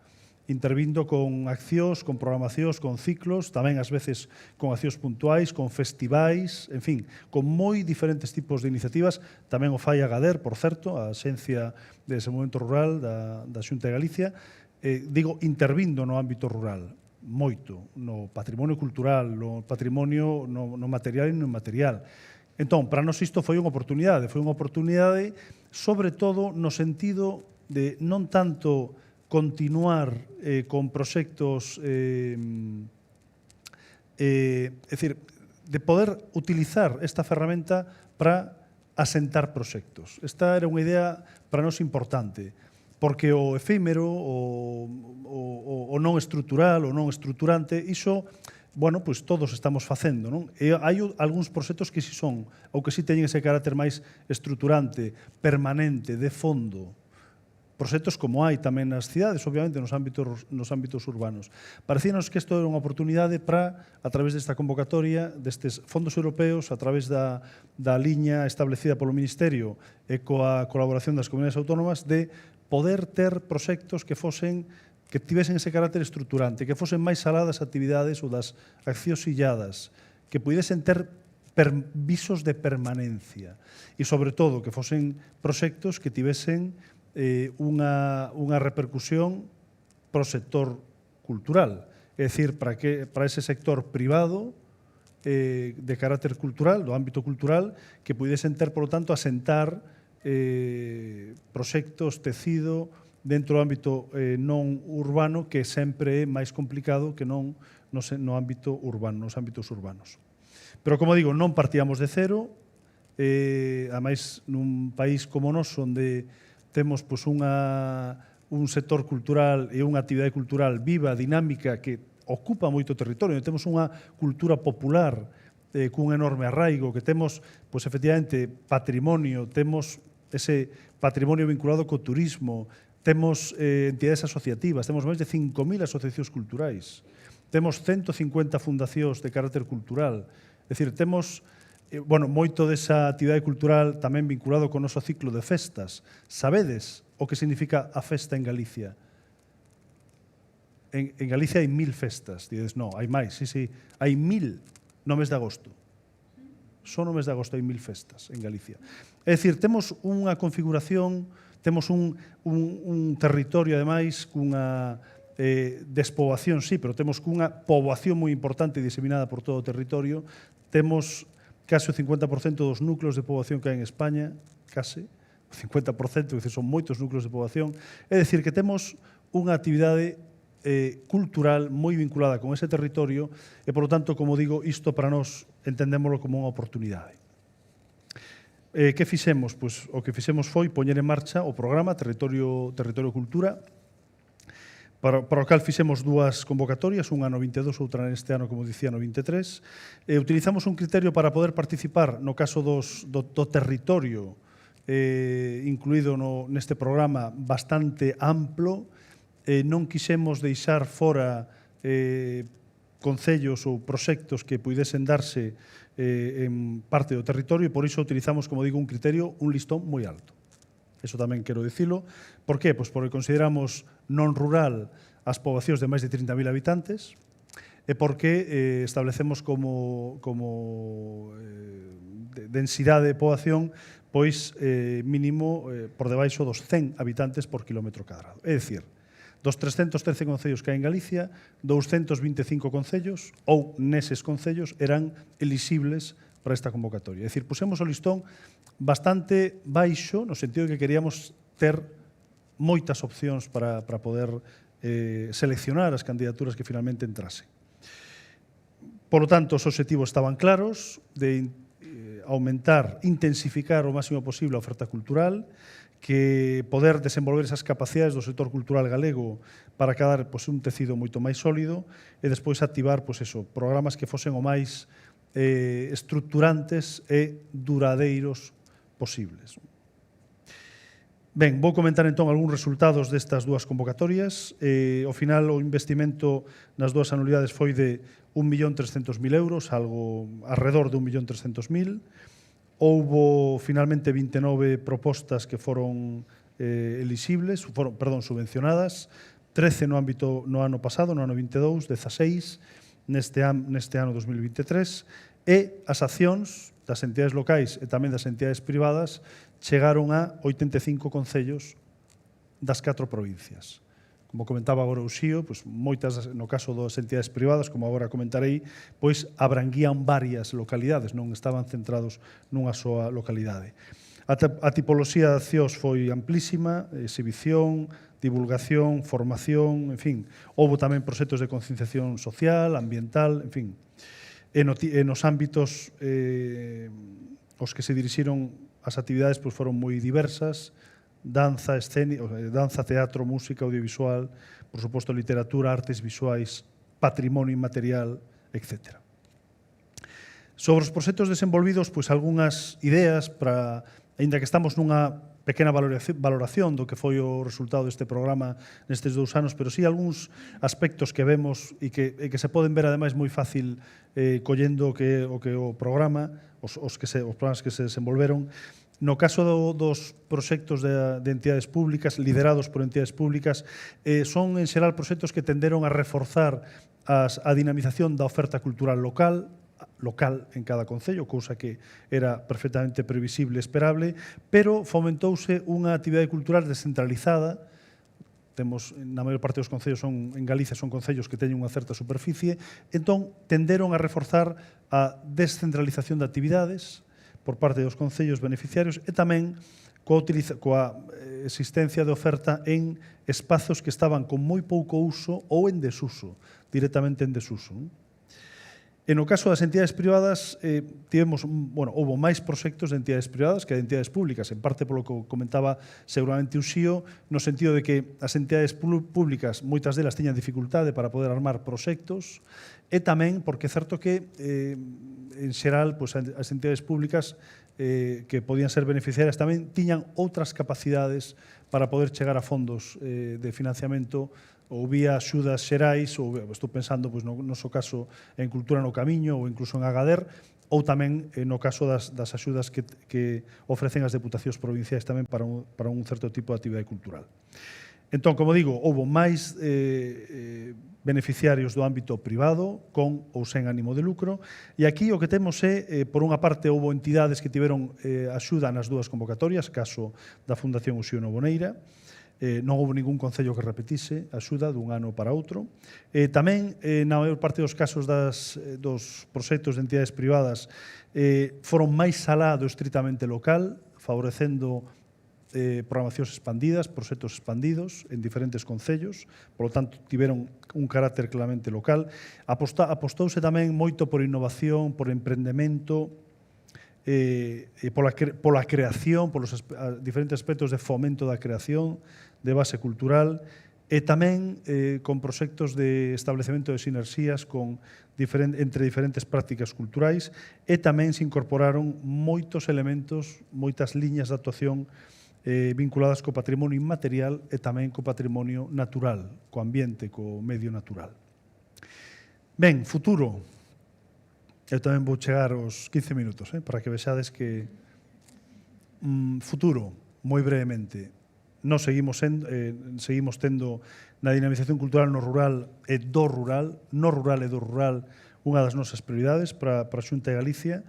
intervindo con accións, con programacións, con ciclos, tamén ás veces con accións puntuais, con festivais, en fin, con moi diferentes tipos de iniciativas. Tamén o fai a GADER, por certo, a Axencia de Desenvolvemento Rural da Xunta de Galicia, digo, intervindo no ámbito rural, moito, no patrimonio cultural, no patrimonio no material e no inmaterial. Entón, para nós isto foi unha oportunidade sobre todo no sentido de non tanto continuar con proxectos, é dicir, de poder utilizar esta ferramenta para asentar proxectos. Esta era unha idea para nós importante, porque o efímero, o non estrutural, o non estruturante, iso, bueno, pois todos estamos facendo, non? E hai algúns proxectos que si son, ou que si teñen ese carácter máis estruturante, permanente, de fondo, proxectos como hai tamén nas cidades, obviamente, nos ámbitos urbanos. Parecíanos que isto era unha oportunidade para, a través desta convocatoria, destes fondos europeos, a través da liña establecida polo Ministerio e coa colaboración das comunidades autónomas, de poder ter proxectos que tivesen ese carácter estruturante, que fosen máis alá das actividades ou das accións illadas, que pudesen ter visos de permanencia e, sobre todo, que fosen proxectos que tivesen unha repercusión para o sector cultural, é dicir, para ese sector privado de carácter cultural, do ámbito cultural, que pudesen ter, por lo tanto, asentar proxectos, tecido, dentro do ámbito non urbano, que sempre é máis complicado que non no ámbito urbano, nos ámbitos urbanos. Pero, como digo, non partíamos de cero, ademais, nun país como nós, onde temos pois, un sector cultural e unha actividade cultural viva, dinámica, que ocupa moito territorio. Temos unha cultura popular cun enorme arraigo, que temos, pois, efectivamente, patrimonio, temos ese patrimonio vinculado co turismo, temos entidades asociativas, temos máis de 5.000 asociacións culturais, temos 150 fundacións de carácter cultural, é dicir, temos moito desa actividade cultural tamén vinculado co noso ciclo de festas. Sabedes o que significa a festa en Galicia? En Galicia hai 1000 festas. Dides, non, hai máis, sí, hai 1000 no mes de agosto. Só no mes de agosto hai 1000 festas en Galicia. É dicir, temos unha configuración, temos un territorio, ademais, cunha despoboación, sí, pero temos cunha poboación moi importante e diseminada por todo o territorio. Temos case o 50% dos núcleos de poboación que hai en España, case, o 50%, é dicir, son moitos núcleos de poboación. É dicir, que temos unha actividade cultural moi vinculada con ese territorio e, por lo tanto, como digo, isto para nós entendémoslo como unha oportunidade. Que fixemos? Pois o que fixemos foi poñer en marcha o programa Territorio Cultura, para o cal fixemos dúas convocatorias, unha no 22, outra neste ano, como dicía, no 23. Utilizamos un criterio para poder participar no caso do territorio incluído neste programa bastante amplo. Non quixemos deixar fora concellos ou proxectos que puidesen darse en parte do territorio e por iso utilizamos, como digo, un criterio, un listón moi alto. Eso tamén quero dicilo. Por qué? Pois porque consideramos non rural as poboacións de máis de 30.000 habitantes e porque establecemos como densidade de poboación pois mínimo por debaixo dos 100 habitantes por kilómetro cadrado. É dicir, dos 313 concellos que hai en Galicia, 225 concellos ou neses concellos eran elixibles para esta convocatoria. É dicir, pusemos o listón bastante baixo no sentido de que queríamos ter moitas opcións para poder seleccionar as candidaturas que finalmente entrasen. Por lo tanto, os obxectivos estaban claros de aumentar, intensificar o máximo posible a oferta cultural, que poder desenvolver esas capacidades do sector cultural galego para cadar un tecido moito máis sólido e despois activar programas que fosen o máis estructurantes e duradeiros posibles. Ben, vou comentar entón algúns resultados destas dúas convocatorias. Ao final, o investimento nas dúas anualidades foi de 1.300.000 euros, algo alrededor de 1.300.000. Houbo finalmente 29 propostas que foron elixibles, subvencionadas, 13 no ano pasado, no ano 22, 16 neste ano 2023, e as accións das entidades locais e tamén das entidades privadas chegaron a 85 concellos das 4 provincias. Como comentaba agora o Xío, moitas, no caso das entidades privadas, como agora comentarei, abranguían varias localidades, non estaban centrados nunha soa localidade. A tipoloxía de accións foi amplísima, exhibición, divulgación, formación, en fin. Houbo tamén proxectos de concienciación social, ambiental, en fin. E nos ámbitos os que se dirixiron as actividades foron moi diversas, danza, teatro, música, audiovisual, por suposto, literatura, artes visuais, patrimonio inmaterial, etc. Sobre os proxectos desenvolvidos, algunhas ideas para, aínda que estamos nunha pequena valoración do que foi o resultado deste programa nestes 2 anos, pero sí algúns aspectos que vemos e que se poden ver, ademais, moi fácil collendo o que o programa, os programas que se desenvolveron. No caso dos proxectos de entidades públicas, liderados por entidades públicas, son, en xeral, proxectos que tenderon a reforzar a dinamización da oferta cultural local en cada concello, cousa que era perfectamente previsible e esperable, pero fomentouse unha actividade cultural descentralizada. Na maior parte dos concellos en Galicia son concellos que teñen unha certa superficie, entón tenderon a reforzar a descentralización de actividades por parte dos concellos beneficiarios e tamén coa existencia de oferta en espazos que estaban con moi pouco uso ou en desuso, directamente en desuso. E no caso das entidades privadas, houbo máis proxectos de entidades privadas que de entidades públicas, en parte polo que comentaba seguramente o Xío, no sentido de que as entidades públicas, moitas delas tiñan dificultade para poder armar proxectos, e tamén porque é certo que, en xeral, as entidades públicas que podían ser beneficiarias tamén tiñan outras capacidades para poder chegar a fondos de financiamento ou vía axudas xerais, ou estou pensando no noso caso en Cultura no Camiño ou incluso en Agader, ou tamén no caso das axudas que ofrecen as deputacións provinciais tamén para un certo tipo de actividade cultural. Entón, como digo, houbo máis beneficiarios do ámbito privado, con ou sen ánimo de lucro, e aquí o que temos é, por unha parte, houbo entidades que tiveron axuda nas dúas convocatorias, caso da Fundación Uxío Novoneira, non houve ningún concello que repetise a axuda dun ano para outro. Tamén, na maior parte dos casos dos proxectos de entidades privadas, foron máis alá do estritamente local, favorecendo programacións expandidas, proxectos expandidos en diferentes concellos, polo tanto, tiveron un carácter claramente local. Apostouse tamén moito por innovación, por emprendemento, pola creación, polos diferentes aspectos de fomento da creación, de base cultural, e tamén con proxectos de establecemento de sinerxías entre diferentes prácticas culturais, e tamén se incorporaron moitos elementos, moitas liñas de actuación vinculadas co patrimonio inmaterial e tamén co patrimonio natural, co ambiente, co medio natural. Ben, futuro. Eu tamén vou chegar aos 15 minutos, para que vexades que... Futuro, moi brevemente. Nos seguimos tendo na dinamización cultural no rural e do rural, unha das nosas prioridades para a Xunta de Galicia,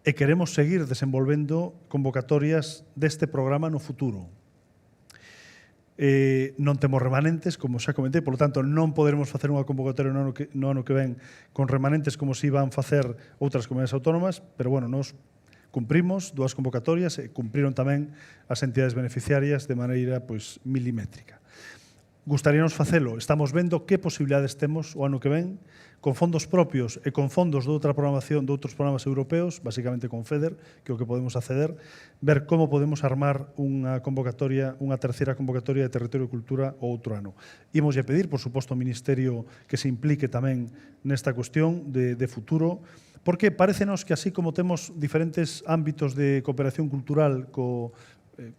e queremos seguir desenvolvendo convocatorias deste programa no futuro. Non temos remanentes, como xa comentei, polo tanto, non poderemos facer unha convocatoria no ano que ven con remanentes como se iban facer outras comunidades autónomas, pero, bueno, nos cumprimos 2 convocatorias e cumpriron tamén as entidades beneficiarias de maneira milimétrica. Gustaríanos facelo. Estamos vendo que posibilidades temos o ano que ven con fondos propios e con fondos de outra programación, de outros programas europeos, basicamente con FEDER, que é o que podemos acceder, ver como podemos armar unha terceira convocatoria de Territorio e Cultura o outro ano. Imoslle pedir, por suposto, ao Ministerio que se implique tamén nesta cuestión de futuro, porque parécenos que así como temos diferentes ámbitos de cooperación cultural co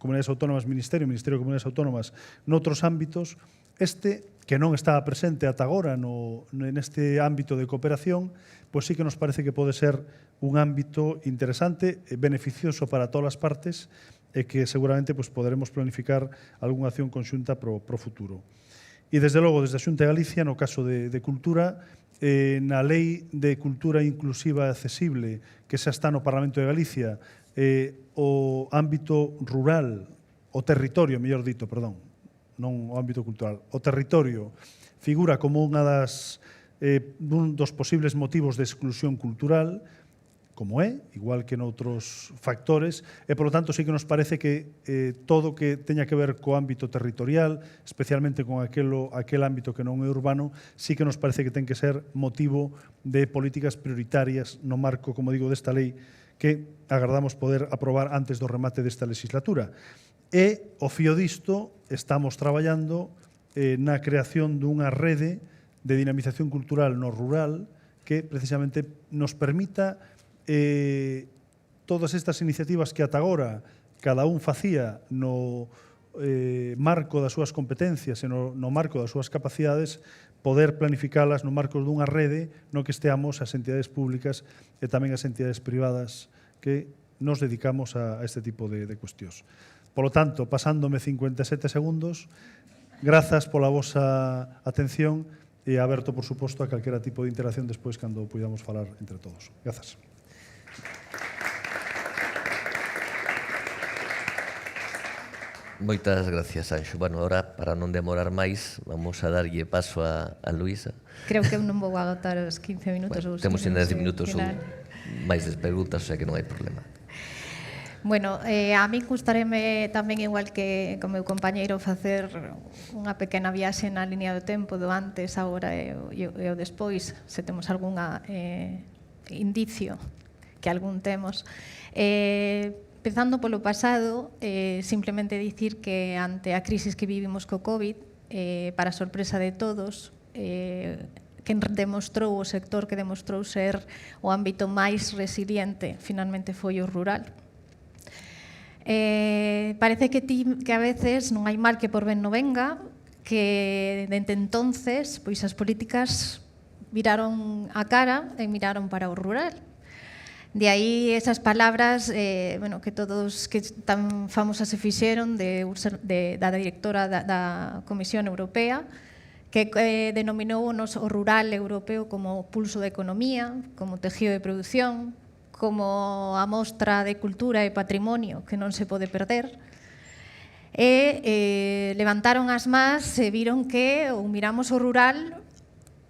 Comunidades Autónomas, Ministerio de Comunidades Autónomas, noutros ámbitos, que non estaba presente ata agora neste ámbito de cooperación, pois sí que nos parece que pode ser un ámbito interesante e beneficioso para todas as partes e que seguramente poderemos planificar algunha acción conxunta pro futuro. E, desde logo, desde a Xunta de Galicia, no caso de cultura, na Lei de Cultura Inclusiva e Accesible, que xa está no Parlamento de Galicia, o ámbito rural, o territorio, mellor dito, perdón, non o ámbito cultural, o territorio figura como un dos posibles motivos de exclusión cultural, como igual que noutros factores, e, polo tanto, sí que nos parece que todo que teña que ver co ámbito territorial, especialmente con aquel ámbito que non é urbano, sí que nos parece que ten que ser motivo de políticas prioritarias no marco, como digo, desta lei que agardamos poder aprobar antes do remate desta legislatura. E, ao fío disto, estamos traballando na creación dunha rede de dinamización cultural no rural que precisamente nos permita todas estas iniciativas que ata agora cada un facía no marco das súas competencias e no marco das súas capacidades, poder planificalas no marco dunha rede no que esteamos as entidades públicas e tamén as entidades privadas que nos dedicamos a este tipo de cuestións. Polo tanto, pasándome 57 segundos, grazas pola vosa atención e aberto, por suposto, a calquera tipo de interacción despois cando podamos falar entre todos. Grazas. Moitas gracias, Anxo. Bueno, ahora, para non demorar máis, vamos a darlle paso a Luísa. Creo que eu non vou agotar os 15 minutos. Bueno, temos ainda 10 minutos ou máis de preguntas, o sea que non hai problema. Bueno, a mí gustaréme tamén, igual que o meu compañeiro, facer unha pequena viaxe na línea do tempo do antes, agora e o despois, se temos algún indicio, que algún temos. Empezando polo pasado, simplemente dicir que ante a crisis que vivimos co COVID, para sorpresa de todos, quen demostrou, o sector que demostrou ser o ámbito máis resiliente, finalmente foi o rural. Parece que a veces non hai mal que por ben non venga, que dende entonces pois as políticas viraron a cara e miraron para o rural. De aí esas palabras que todos que tan famosas se fixeron da directora da Comisión Europea, que denominou o rural europeo como pulso da economía, como tejido de produción, como a mostra de cultura e patrimonio que non se pode perder. e levantaron as más e viron que ou miramos o rural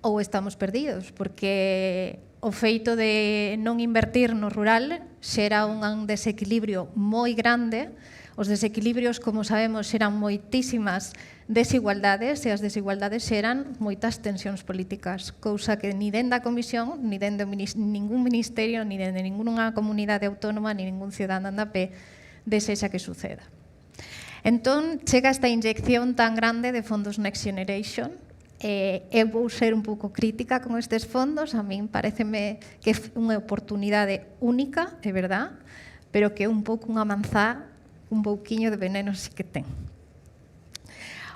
ou estamos perdidos, porque o feito de non invertir no rural xera un desequilibrio moi grande. Os desequilibrios, como sabemos, xeran moitísimas desigualdades e as desigualdades xeran moitas tensións políticas, cousa que ni dende a Comisión, ni dende ningún ministerio, ni dende ninguna comunidade autónoma, ni ningún cidadán a pé desexa que suceda. Entón, chega esta inyección tan grande de fondos Next Generation. Eu vou ser un pouco crítica con estes fondos, a min pareceme que é unha oportunidade única, é verdad, pero que é un pouco unha manzá, un pouquiño de veneno sí que ten.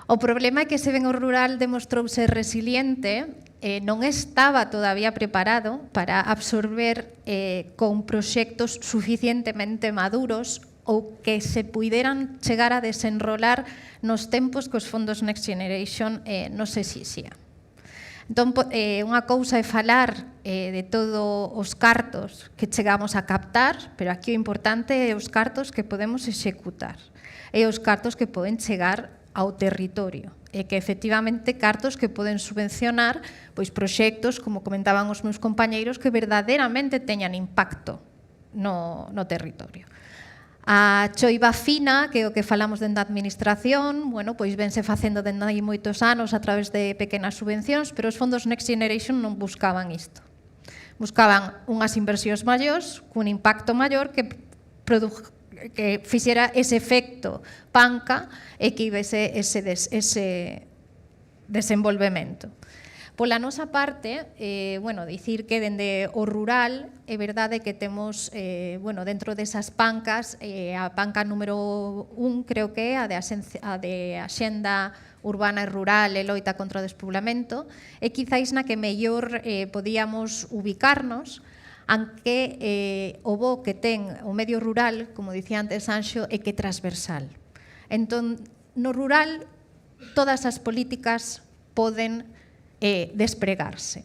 O problema é que se ven o rural demostrou ser resiliente, non estaba todavía preparado para absorber con proxectos suficientemente maduros ou que se puideran chegar a desenrolar nos tempos que os fondos Next Generation nos exixían. Entón, unha cousa é falar de todos os cartos que chegamos a captar, pero aquí o importante é os cartos que podemos executar, e os cartos que poden chegar ao territorio, e que efectivamente cartos que poden subvencionar pois proxectos, como comentaban os meus compañeiros, que verdadeiramente teñan impacto no territorio. A choiva fina, que é o que falamos dende a administración, bueno, pois vense facendo dende aí moitos anos a través de pequenas subvencións, pero os fondos Next Generation non buscaban isto. Buscaban unhas inversións maiores, cun impacto maior que fixera ese efecto panca e que ibese ese desenvolvemento. Pola nosa parte, dicir que dende o rural é verdade que temos, dentro desas pancas, a panca número 1 creo que é a de Axenda Urbana e Rural e loita contra o despoblamento, e quizáis na que mellor podíamos ubicarnos, aunque o bo que ten o medio rural, como dicía antes Anxo, é que é transversal. Entón, no rural, todas as políticas poden despregarse.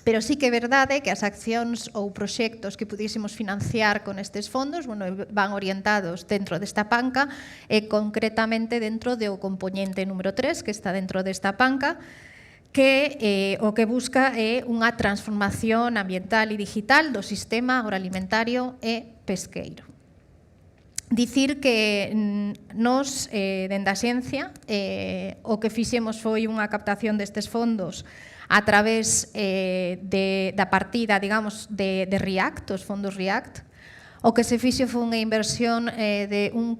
Pero sí que é verdade que as accións ou proxectos que pudiésemos financiar con estes fondos van orientados dentro desta panca e concretamente dentro do componente número 3 que está dentro desta panca, que o que busca é unha transformación ambiental e digital do sistema agroalimentario e pesqueiro. Dicir que nos, dende a xencia, o que fixemos foi unha captación destes fondos a través da partida, digamos, de REACT, os fondos REACT. O que se fixo foi unha inversión de 1,4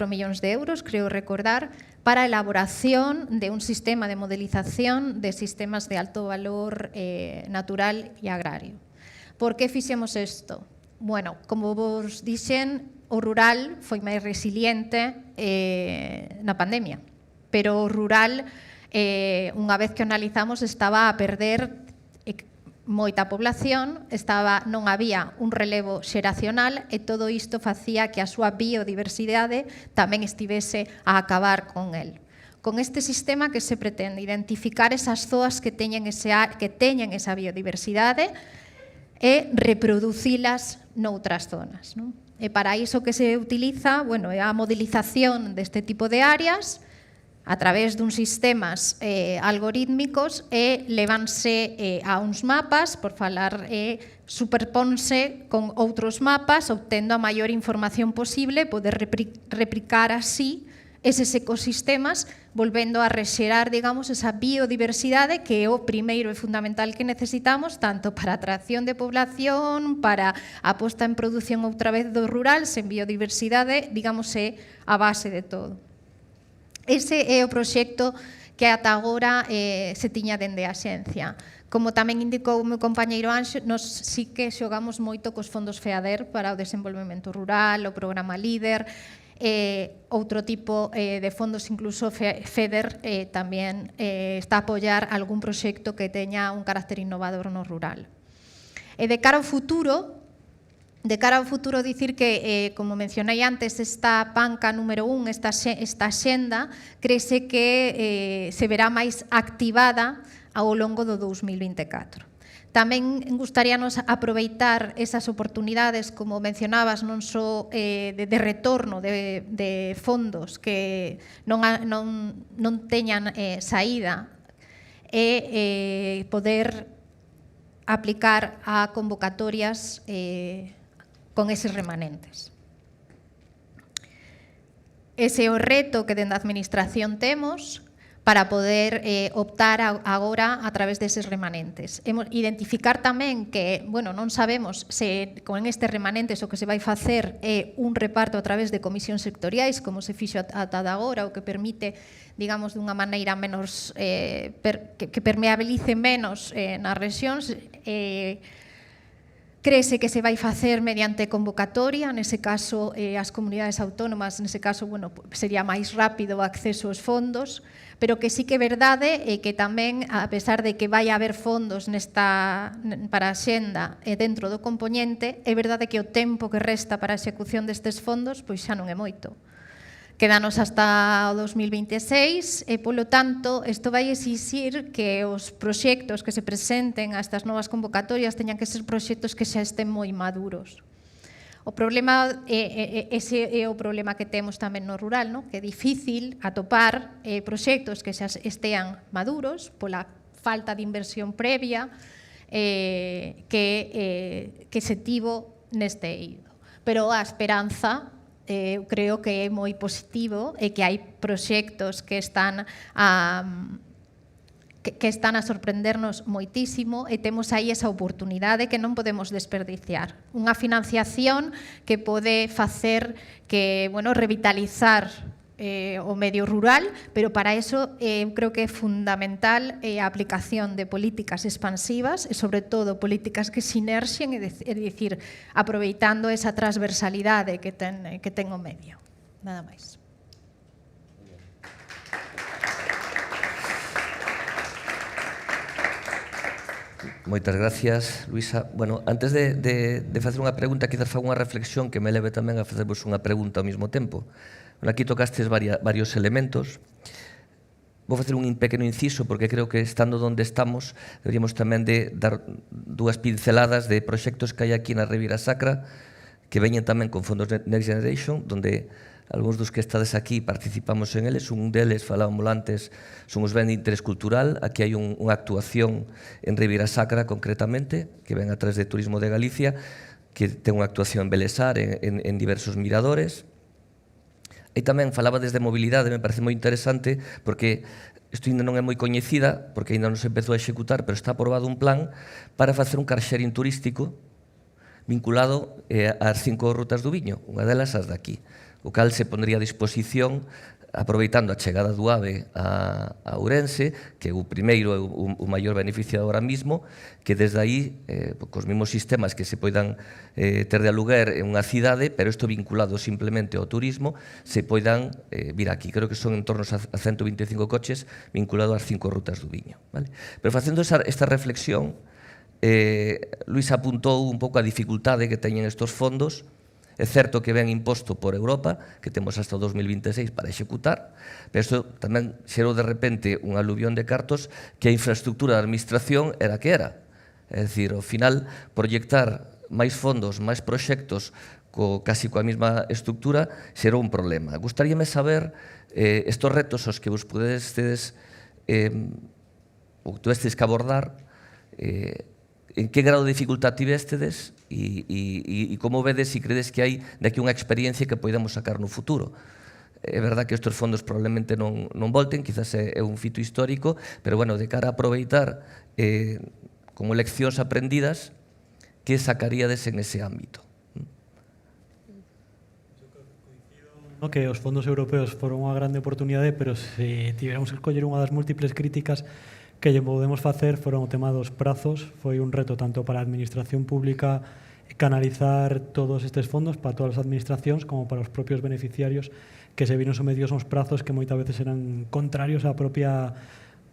millóns de euros, creo recordar, para a elaboración de un sistema de modelización de sistemas de alto valor natural e agrario. Por que fixemos isto? Bueno, como vos dixen, o rural foi máis resiliente na pandemia, pero o rural, unha vez que analizamos, estaba a perder moita población, non había un relevo xeracional e todo isto facía que a súa biodiversidade tamén estivese a acabar con el. Con este sistema que se pretende identificar esas zoas que teñen esa biodiversidade e reproducilas noutras zonas, non? E para iso que se utiliza, é a modelización deste tipo de áreas a través duns sistemas algorítmicos e levanse a uns mapas, por falar, superponse con outros mapas, obtendo a maior información posible, poder replicar así eses ecosistemas, volvendo a rexerar, digamos, esa biodiversidade que é o primeiro e fundamental que necesitamos, tanto para a atracción de población, para a posta en produción outra vez do rural, sen biodiversidade, digamos, é a base de todo. Ese é o proxecto que ata agora se tiña dende a xencia. Como tamén indicou o meu compañeiro Anxo, nos sí que xogamos moito cos fondos FEADER para o desenvolvemento rural, o programa LEADER, outro tipo de fondos, incluso FEDER tamén está a apoiar algún proxecto que teña un carácter innovador no rural. E de cara ao futuro, dicir que, como mencionei antes, esta panca número 1, esta xenda, crese que se verá máis activada ao longo do 2024. Tamén gustaríanos aproveitar esas oportunidades, como mencionabas, non só de retorno de fondos que non teñan saída, e poder aplicar a convocatorias con eses remanentes. Ese é o reto que dende a Administración temos para poder optar agora a través deses remanentes. Identificar tamén que, bueno, non sabemos se con estes remanentes o que se vai facer é un reparto a través de comisións sectoriais, como se fixo ata agora, o que permite, digamos, dunha maneira menos, que permeabilice menos nas rexións. Créese que se vai facer mediante convocatoria, nese caso as comunidades autónomas, nese caso, bueno, sería máis rápido o acceso aos fondos, pero que sí que é verdade que tamén, a pesar de que vai haber fondos para a xenda dentro do compoñente, é verdade que o tempo que resta para a execución destes fondos pois xa non é moito. Quédanos hasta o 2026 e, polo tanto, isto vai exixir que os proxectos que se presenten a estas novas convocatorias teñan que ser proxectos que xa estén moi maduros. O problema, ese é o problema que temos tamén no rural, que é difícil atopar proxectos que xa estean maduros pola falta de inversión previa que se tivo neste eido. Pero a esperanza, eu creo que é moi positivo e que hai proxectos que están a sorprendernos moitísimo e temos aí esa oportunidade que non podemos desperdiciar. Unha financiación que pode facer que, bueno, revitalizar o medio rural, pero para eso eu creo que é fundamental a aplicación de políticas expansivas e, sobre todo, políticas que sinerxen, é dicir, aproveitando esa transversalidade que ten o medio. Nada máis. Moitas gracias, Luisa. Bueno, antes de facer unha pregunta, quizás faga unha reflexión que me leve tamén a facervos unha pregunta ao mesmo tempo. Aquí tocastes varios elementos. Vou facer un pequeno inciso porque creo que estando onde estamos deberíamos tamén de dar dúas pinceladas de proxectos que hai aquí na Ribeira Sacra que veñen tamén con fondos Next Generation, donde algúns dos que estades aquí participamos en eles. Un deles, falábamos antes, son os ben de interés cultural. Aquí hai unha actuación en Ribeira Sacra concretamente que ven a través de Turismo de Galicia, que ten unha actuación en Belesar en diversos miradores. E tamén falaba desde mobilidade, me parece moi interesante, porque isto ainda non é moi coñecida, porque ainda non se empezou a executar, pero está aprobado un plan para facer un car sharing turístico vinculado ás 5 rutas do Viño, unha delas as daqui, o cal se pondría a disposición aproveitando a chegada do AVE a Ourense, que é o primeiro e o maior beneficiado ahora mismo, que desde aí, cos mesmos sistemas que se poidan ter de aluguer en unha cidade, pero isto vinculado simplemente ao turismo, se poidan vir aquí. Creo que son en torno a 125 coches vinculados ás 5 rutas do Viño. Pero facendo esta reflexión, Luis apuntou un pouco a dificultade que teñen estes fondos. É certo que ven imposto por Europa, que temos hasta o 2026 para executar, pero isto tamén xerou de repente un aluvión de cartos que a infraestructura da administración era que era. É dicir, ao final, proyectar máis fondos, máis proxectos casi coa mesma estructura xerou un problema. Gustaríame saber estes retos os que vos pudestes ou tuvestes que abordar, en que grado de dificultad tivestedes e como vedes e credes que hai daqui unha experiencia que poidamos sacar no futuro. É verdad que estes fondos probablemente non volten, quizás é un fito histórico, pero, bueno, de cara a aproveitar como leccións aprendidas, que sacaríades en ese ámbito? Que os fondos europeos foron unha grande oportunidade, pero se tiveramos que escoller unha das múltiples críticas que lle podemos facer foron o tema dos prazos. Foi un reto tanto para a administración pública canalizar todos estes fondos para todas as administracións como para os propios beneficiarios que se viron sometidos aos prazos que moitas veces eran contrarios á propia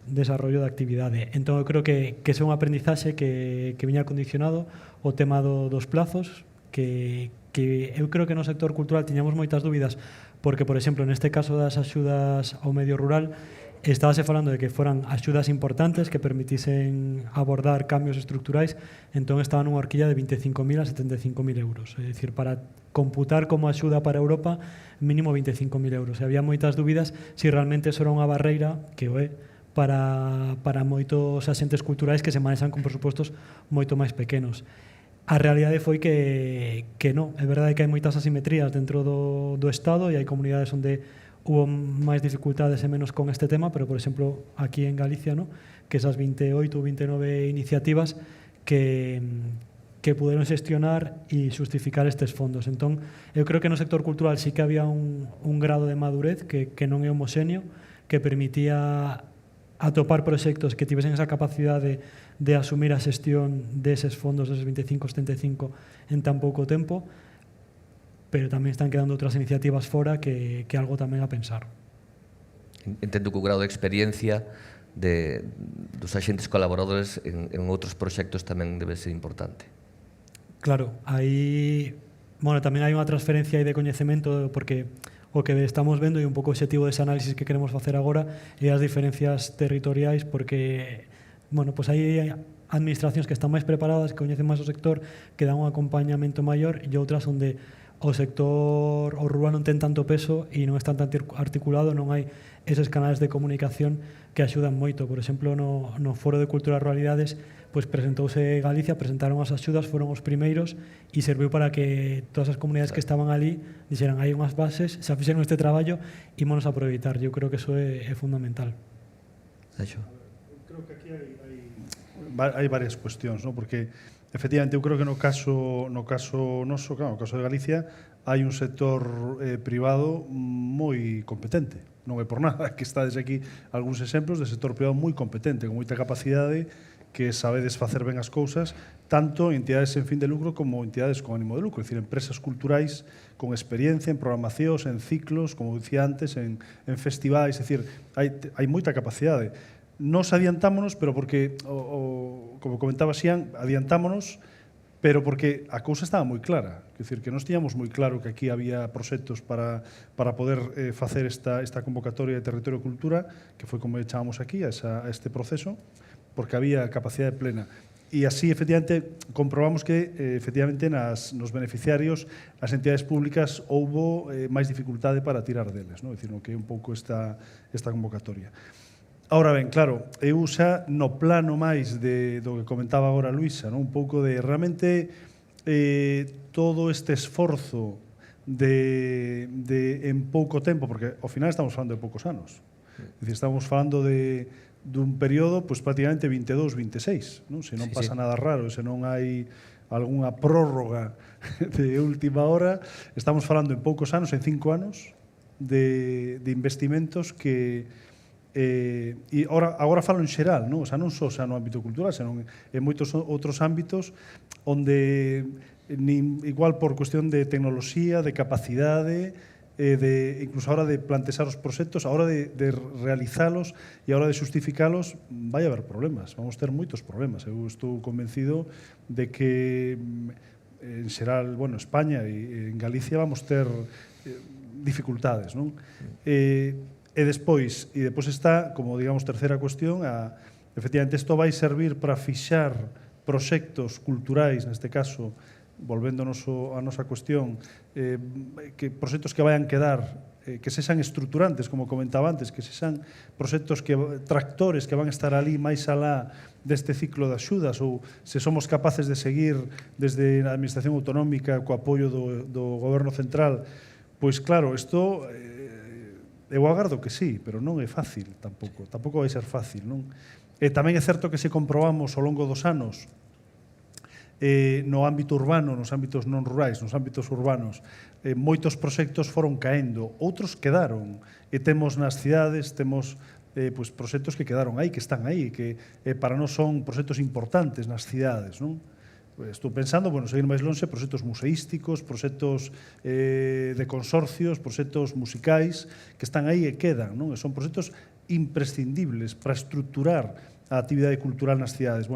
desarrollo da actividade. Entón, eu creo que é un aprendizaxe que viña condicionado o tema dos plazos, que eu creo que no sector cultural tiñamos moitas dúbidas, porque, por exemplo, neste caso das axudas ao medio rural, estábase falando de que foran axudas importantes que permitisen abordar cambios estructurais, entón estaba nunha horquilla de 25.000 a 75.000 euros. É dicir, para computar como axuda para Europa, mínimo 25.000 euros. E había moitas dúbidas se realmente eso era unha barreira, que o é, para moitos axentes culturais que se manexan con presupostos moito máis pequenos. A realidade foi que non. É verdade que hai moitas asimetrías dentro do Estado e hai comunidades onde hubo máis dificultades e menos con este tema, pero, por exemplo, aquí en Galicia, ¿no?, que esas 28 ou 29 iniciativas que puderon xestionar e justificar estes fondos. Entón, eu creo que no sector cultural sí que había un grado de madurez que non é homoxéneo, que permitía atopar proxectos que tivesen esa capacidade de asumir a xestión deses fondos, deses 25-75, en tan pouco tempo, pero tamén están quedando outras iniciativas fora que algo tamén a pensar. Entendo que o grado de experiencia dos axentes colaboradores en outros proxectos tamén debe ser importante. Claro, aí tamén hai unha transferencia aí de coñecemento, porque o que estamos vendo e un pouco o objetivo dese análisis que queremos facer agora é as diferencias territoriais, porque hai administracións que están máis preparadas, que coñecen máis o sector, que dan un acompañamento maior, e outras onde o sector rural non ten tanto peso e non está tan articulado, non hai eses canales de comunicación que axudan moito. Por exemplo, no Foro de Cultura e Ruralidades, presentouse Galicia, presentaron as axudas, foron os primeiros e serviu para que todas as comunidades que estaban ali dixeran hai unhas bases, xa fixeron este traballo, ímonos a aproveitar. Eu creo que eso é fundamental. Saxo. Creo que aquí hai varias cuestións, ¿no? Porque efectivamente, eu creo que no caso noso, claro, no caso de Galicia, hai un sector privado moi competente. Non é por nada que estades aquí algúns exemplos de sector privado moi competente, con moita capacidade, que sabedes facer ben as cousas, tanto entidades en fin de lucro como entidades con ánimo de lucro, é dicir, empresas culturais con experiencia en programacións, en ciclos, como dicía antes, en festivais, é dicir, hai moita capacidade. Nos adiantámonos, pero porque, como comentaba Xian, adiantámonos, pero porque a cousa estaba moi clara. É dicir, que nos tiñamos moi claro que aquí había proxectos para poder facer esta convocatoria de Territorio e Cultura, que foi como chamamos aquí, a este proceso, porque había capacidade plena. E así, efectivamente, comprobamos que, efectivamente, nos beneficiarios, as entidades públicas, houbo máis dificultade para tirar deles, ¿no? É dicir, no que é un pouco esta convocatoria. Ahora ben, claro, eu xa no plano máis do que comentaba agora Luisa, ¿no? Un pouco de realmente todo este esforzo de en pouco tempo, porque ao final estamos falando de poucos anos. É dicir, estamos falando dun período prácticamente 22-26, non? Se non pasa nada raro, se non hai algunha prórroga de última hora, estamos falando en poucos anos, en 5 anos, de investimentos que e agora falo en xeral, non? O sea, non só no ámbito cultural, senón en moitos outros ámbitos onde igual por cuestión de tecnoloxía, de capacidade, incluso a hora de plantexar os proxectos, a hora de realizalos e a hora de justificalos, vai haber problemas, vamos ter moitos problemas. Eu estou convencido de que en xeral, España e en Galicia vamos ter dificultades, non? E despois está, como digamos, terceira cuestión, efectivamente, isto vai servir para fixar proxectos culturais, neste caso, volvéndonos a nosa cuestión, que proxectos que vayan quedar, que sexan estruturantes, como comentaba antes, que sexan proxectos tractores que van estar ali máis alá deste ciclo de axudas, ou se somos capaces de seguir desde a Administración Autonómica co apoio do Goberno Central, pois claro, isto eu agardo que sí, pero non é fácil tampouco vai ser fácil, non? E tamén é certo que se comprobamos ao longo dos anos no ámbito urbano, nos ámbitos non rurais, nos ámbitos urbanos, moitos proxectos foron caendo, outros quedaron, e temos nas cidades, temos proxectos que quedaron aí, que están aí, que para nós son proxectos importantes nas cidades, non? Estou pensando, seguir máis lonxe, proxectos museísticos, proxectos de consorcios, proxectos musicais, que están aí e quedan, non? E son proxectos imprescindibles para estruturar a actividade cultural nas cidades.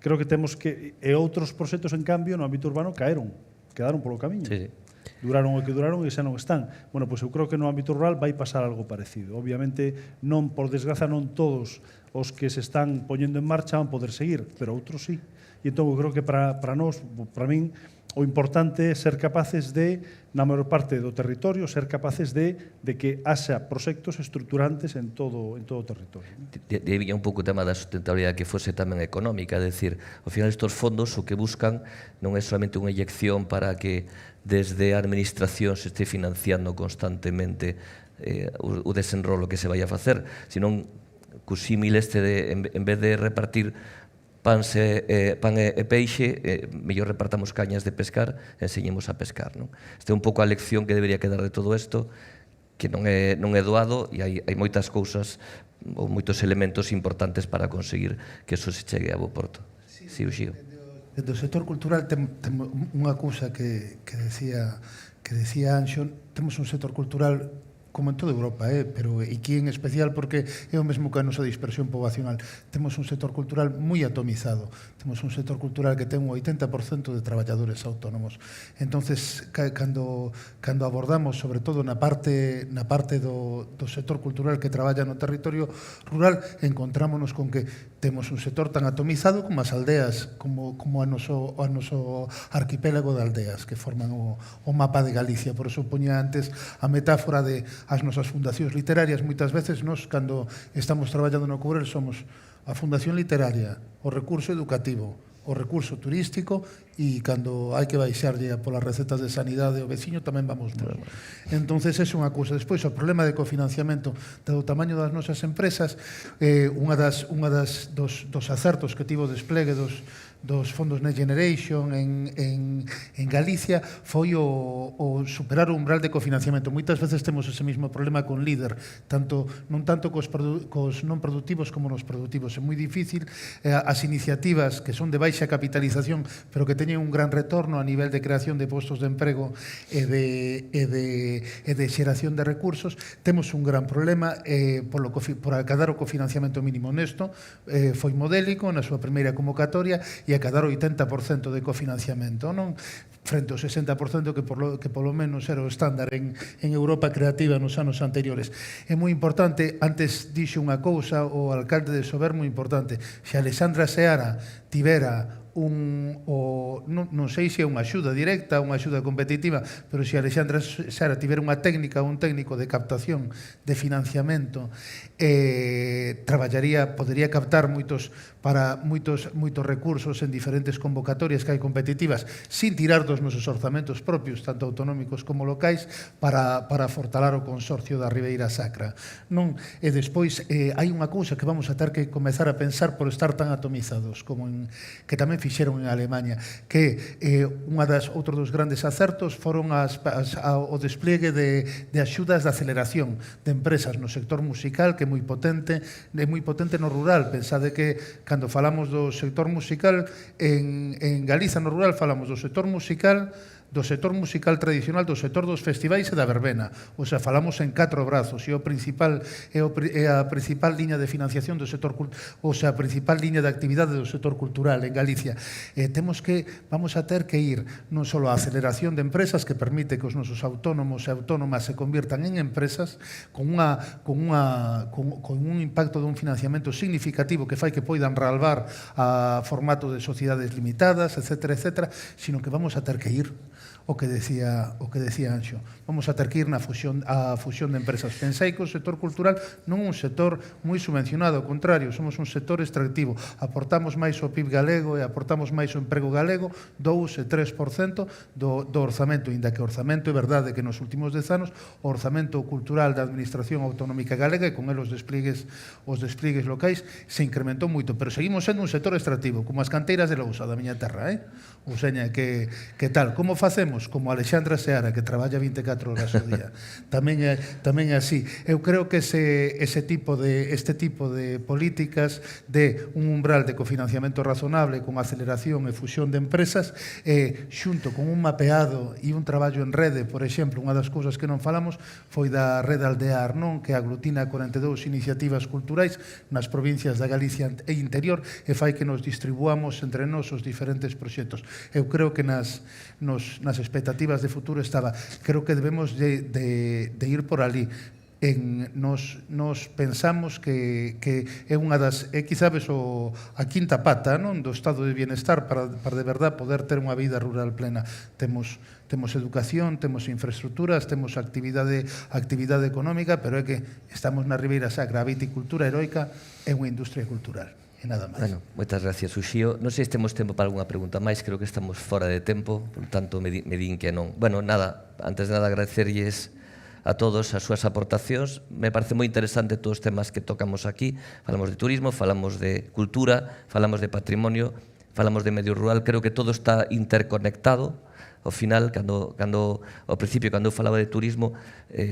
Creo que temos que... E outros proxectos, en cambio, no ámbito urbano, quedaron polo camiño. Sí. Duraron o que duraron e xa non están. Bueno, pois eu creo que no ámbito rural vai pasar algo parecido. Obviamente, non, por desgraza, non todos os que se están poñendo en marcha van poder seguir, pero outros sí. E entón, eu creo que para nós, para min, o importante é ser capaces de, na maior parte do territorio, ser capaces de que haxa proxectos estruturantes en todo o territorio. De aí un pouco o tema da sustentabilidade que fose tamén económica, é dicir, ao final estes fondos o que buscan non é solamente unha inyección para que desde a administración se este financiando constantemente o desenrolo que se vai a facer, senón que o símil este de, en vez de repartir pan e peixe, mellor repartamos cañas de pescar e enseñemos a pescar. Esta é un pouco a lección que debería quedar de todo isto, que non é doado e hai moitas cousas ou moitos elementos importantes para conseguir que eso se chegue a bo porto. Sí, Uxío. Do sector cultural ten unha cousa que decía Anxo, temos un sector cultural como en toda Europa, pero aquí en especial porque é o mesmo que a nosa dispersión poboacional. Temos un sector cultural moi atomizado. Temos un sector cultural que ten un 80% de traballadores autónomos. Entonces, cando abordamos, sobre todo na parte do sector cultural que traballa no territorio rural, encontrámonos con que temos un sector tan atomizado como as aldeas, como o noso arquipélago de aldeas que forman o mapa de Galicia. Por eso poña antes a metáfora de as nosas fundacións literarias. Moitas veces nos, cando estamos traballando no Courel, somos a fundación literaria, o recurso educativo, o recurso turístico, e cando hai que baixarlle polas recetas de sanidade ao veciño tamén vamos nós. Entonces, é unha cousa. Despois, o problema de cofinanciamento do tamaño das nosas empresas, dos acertos que tivo o desplegue dos fondos Next Generation en Galicia foi o superar o umbral de cofinanciamento. Moitas veces temos ese mismo problema con líder, non tanto cos non productivos como nos productivos. É moi difícil as iniciativas que son de baixa capitalización, pero que teñen un gran retorno a nivel de creación de postos de emprego e de xeración de recursos. Temos un gran problema por acadar o cofinanciamento mínimo nesto. Foi modélico na súa primeira convocatoria e acadar o 80% de cofinanciamento, non? Frente ao 60% que polo menos era o estándar en Europa creativa nos anos anteriores. É moi importante, antes dixo unha cousa o alcalde de Sober moi importante, se Alexandra Seara tivera non sei se é unha axuda directa, unha axuda competitiva, pero se Alexandra Seara tivera unha técnica ou un técnico de captación de financiamento, podería captar moitos recursos en diferentes convocatorias que hai competitivas sin tirar dos nosos orzamentos propios, tanto autonómicos como locais, para fortalar o consorcio da Ribeira Sacra. E despois hai unha cousa que vamos a ter que comezar a pensar por estar tan atomizados como que tamén fixeron en Alemanha, que outro dos grandes acertos foron o despliegue de axudas de aceleración de empresas no sector musical, que é moi potente no rural. Pensade que cando falamos do sector musical en Galiza, no rural, falamos do sector musical tradicional, do sector dos festivais e da verbena. O sea, falamos en 4 brazos, e a principal liña de financiación do sector cultural, o sea, a principal liña de actividade do sector cultural en Galicia. Vamos a ter que ir non só a aceleración de empresas que permite que os nosos autónomos e autónomas se convirtan en empresas con un impacto dun financiamento significativo que fai que poidan realvar a formato de sociedades limitadas, etcétera, sino que vamos a ter que ir o que decía Anxo. Vamos a ter que ir a fusión de empresas. Pensai que o sector cultural non é un sector moi subvencionado, ao contrario, somos un sector extractivo. Aportamos máis ao PIB galego e aportamos máis ao emprego galego, 2 e 3% do orzamento, inda que o orzamento é verdade que nos últimos 10 anos o orzamento cultural da Administración Autonómica Galega e con el os despliegues locais se incrementou moito, pero seguimos sendo un sector extractivo, como as canteiras de Lousa da miña terra, ou seña, que tal? Como facemos? Como Alexandra Seara, que traballa 24 horas ao día. Tamén é así. Eu creo que este tipo de políticas de un umbral de cofinanciamento razonable con aceleración e fusión de empresas, xunto con un mapeado e un traballo en rede, por exemplo, unha das cousas que non falamos foi da Rede Aldear, que aglutina 42 iniciativas culturais nas provincias da Galicia e interior e fai que nos distribuamos entre nós os diferentes proxectos. Eu creo que nos nas expectativas de futuro estaba. Creo que debemos de ir por ali. Nos pensamos que é unha das, quizás a quinta pata, non, do estado de bienestar para de verdad poder ter unha vida rural plena. Temos educación, temos infraestructuras, temos actividade económica, pero é que estamos na Ribeira Sacra. A viticultura heroica é unha industria cultural. E nada máis. Bueno, moitas gracias, Uxío. Non sei se temos tempo para algunha pregunta máis, creo que estamos fora de tempo, por tanto me din que non. Bueno, nada, antes de nada agradecerlles a todos as súas aportacións. Me parece moi interesante todos os temas que tocamos aquí. Falamos de turismo, falamos de cultura, falamos de patrimonio, falamos de medio rural. Creo que todo está interconectado. Ao final, ao principio, cando eu falaba de turismo,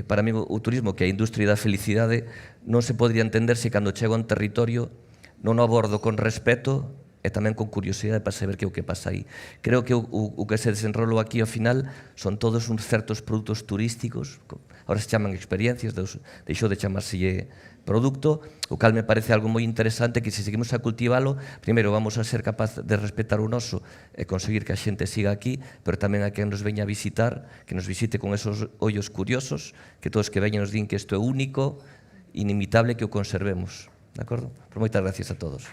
para mí o turismo, que é a industria da felicidade, non se podría entender se cando chego a un territorio non o abordo con respeto e tamén con curiosidade para saber que é o que pasa aí. Creo que o que se desenrolou aquí ao final son todos uns certos produtos turísticos, ahora se chaman experiencias, deixou de chamarselle produto, o cal me parece algo moi interesante, que se seguimos a cultivalo, primeiro vamos a ser capaz de respetar o noso e conseguir que a xente siga aquí, pero tamén a quen nos veña a visitar, que nos visite con esos ollos curiosos, que todos que veñan nos din que isto é único, inimitable, que o conservemos. De acordo? Por moitas gracias a todos.